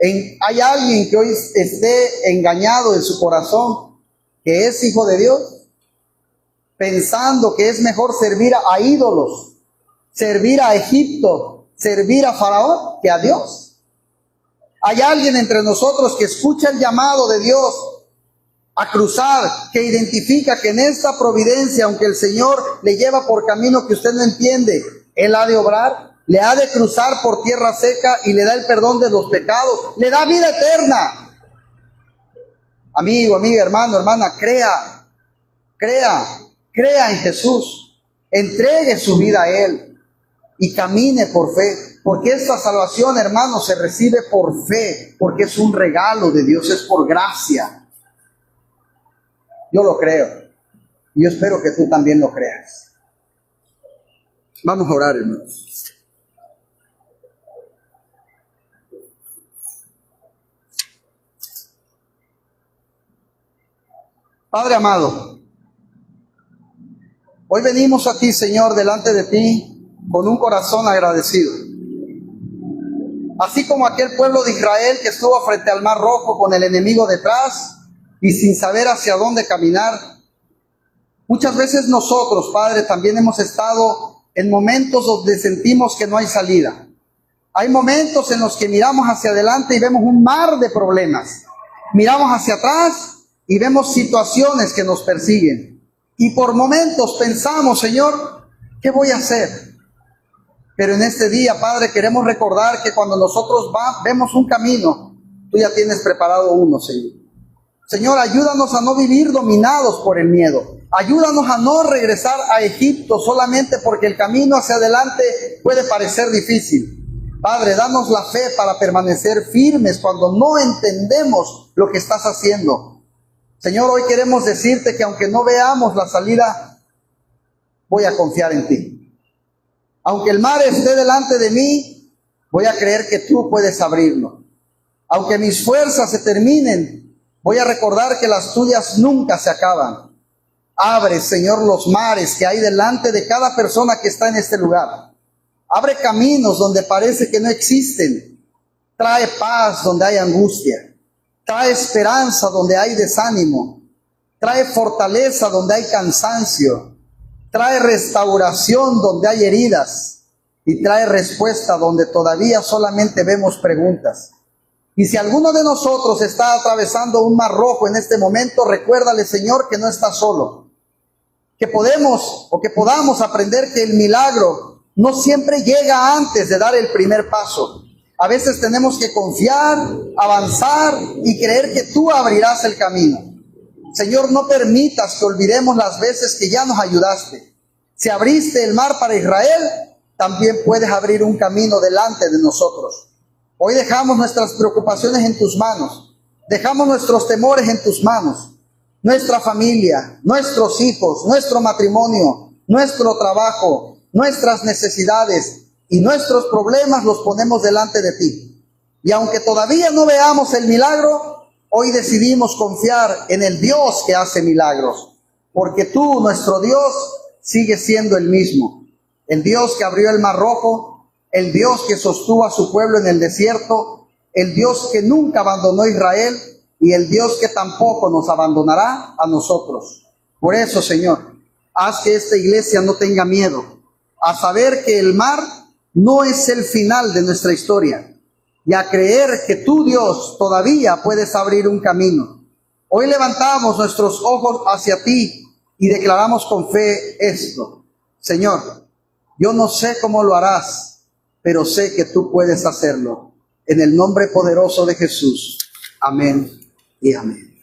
¿Hay alguien que hoy esté engañado en su corazón, que es hijo de Dios, pensando que es mejor servir a ídolos, servir a Egipto, servir a Faraón, que a Dios? ¿Hay alguien entre nosotros que escucha el llamado de Dios a cruzar, que identifica que en esta providencia, aunque el Señor le lleva por camino que usted no entiende, Él ha de obrar? Le ha de cruzar por tierra seca y le da el perdón de los pecados, le da vida eterna. Amigo, amiga, hermano, hermana, crea en Jesús, entregue su vida a Él y camine por fe, porque esta salvación, hermano, se recibe por fe, porque es un regalo de Dios, es por gracia. Yo lo creo, y yo espero que tú también lo creas. Vamos a orar, hermanos. Padre amado, hoy venimos a ti, Señor, delante de ti con un corazón agradecido. Así como aquel pueblo de Israel que estuvo frente al Mar Rojo con el enemigo detrás y sin saber hacia dónde caminar, muchas veces nosotros, Padre, también hemos estado en momentos donde sentimos que no hay salida. Hay momentos en los que miramos hacia adelante y vemos un mar de problemas. Miramos hacia atrás y vemos situaciones que nos persiguen. Y por momentos pensamos, Señor, ¿qué voy a hacer? Pero en este día, Padre, queremos recordar que cuando nosotros vemos un camino, tú ya tienes preparado uno, Señor. Señor, ayúdanos a no vivir dominados por el miedo. Ayúdanos a no regresar a Egipto solamente porque el camino hacia adelante puede parecer difícil. Padre, danos la fe para permanecer firmes cuando no entendemos lo que estás haciendo. Señor, hoy queremos decirte que aunque no veamos la salida, voy a confiar en ti. Aunque el mar esté delante de mí, voy a creer que tú puedes abrirlo. Aunque mis fuerzas se terminen, voy a recordar que las tuyas nunca se acaban. Abre, Señor, los mares que hay delante de cada persona que está en este lugar. Abre caminos donde parece que no existen. Trae paz donde hay angustia. Trae esperanza donde hay desánimo. Trae fortaleza donde hay cansancio. Trae restauración donde hay heridas. Y trae respuesta donde todavía solamente vemos preguntas. Y si alguno de nosotros está atravesando un mar rojo en este momento, recuérdale, Señor, que no está solo. Que podamos aprender que el milagro no siempre llega antes de dar el primer paso. A veces tenemos que confiar, avanzar y creer que tú abrirás el camino. Señor, no permitas que olvidemos las veces que ya nos ayudaste. Si abriste el mar para Israel, también puedes abrir un camino delante de nosotros. Hoy dejamos nuestras preocupaciones en tus manos. Dejamos nuestros temores en tus manos. Nuestra familia, nuestros hijos, nuestro matrimonio, nuestro trabajo, nuestras necesidades. y nuestros problemas los ponemos delante de ti. Y aunque todavía no veamos el milagro, hoy decidimos confiar en el Dios que hace milagros, porque tú, nuestro Dios, sigues siendo el mismo. El Dios que abrió el Mar Rojo, el Dios que sostuvo a su pueblo en el desierto, el Dios que nunca abandonó a Israel y el Dios que tampoco nos abandonará a nosotros. Por eso, Señor, haz que esta iglesia no tenga miedo a saber que el mar no es el final de nuestra historia y a creer que tú, Dios, todavía puedes abrir un camino. Hoy levantamos nuestros ojos hacia ti y declaramos con fe esto. Señor, yo no sé cómo lo harás, pero sé que tú puedes hacerlo. En el nombre poderoso de Jesús. Amén y amén.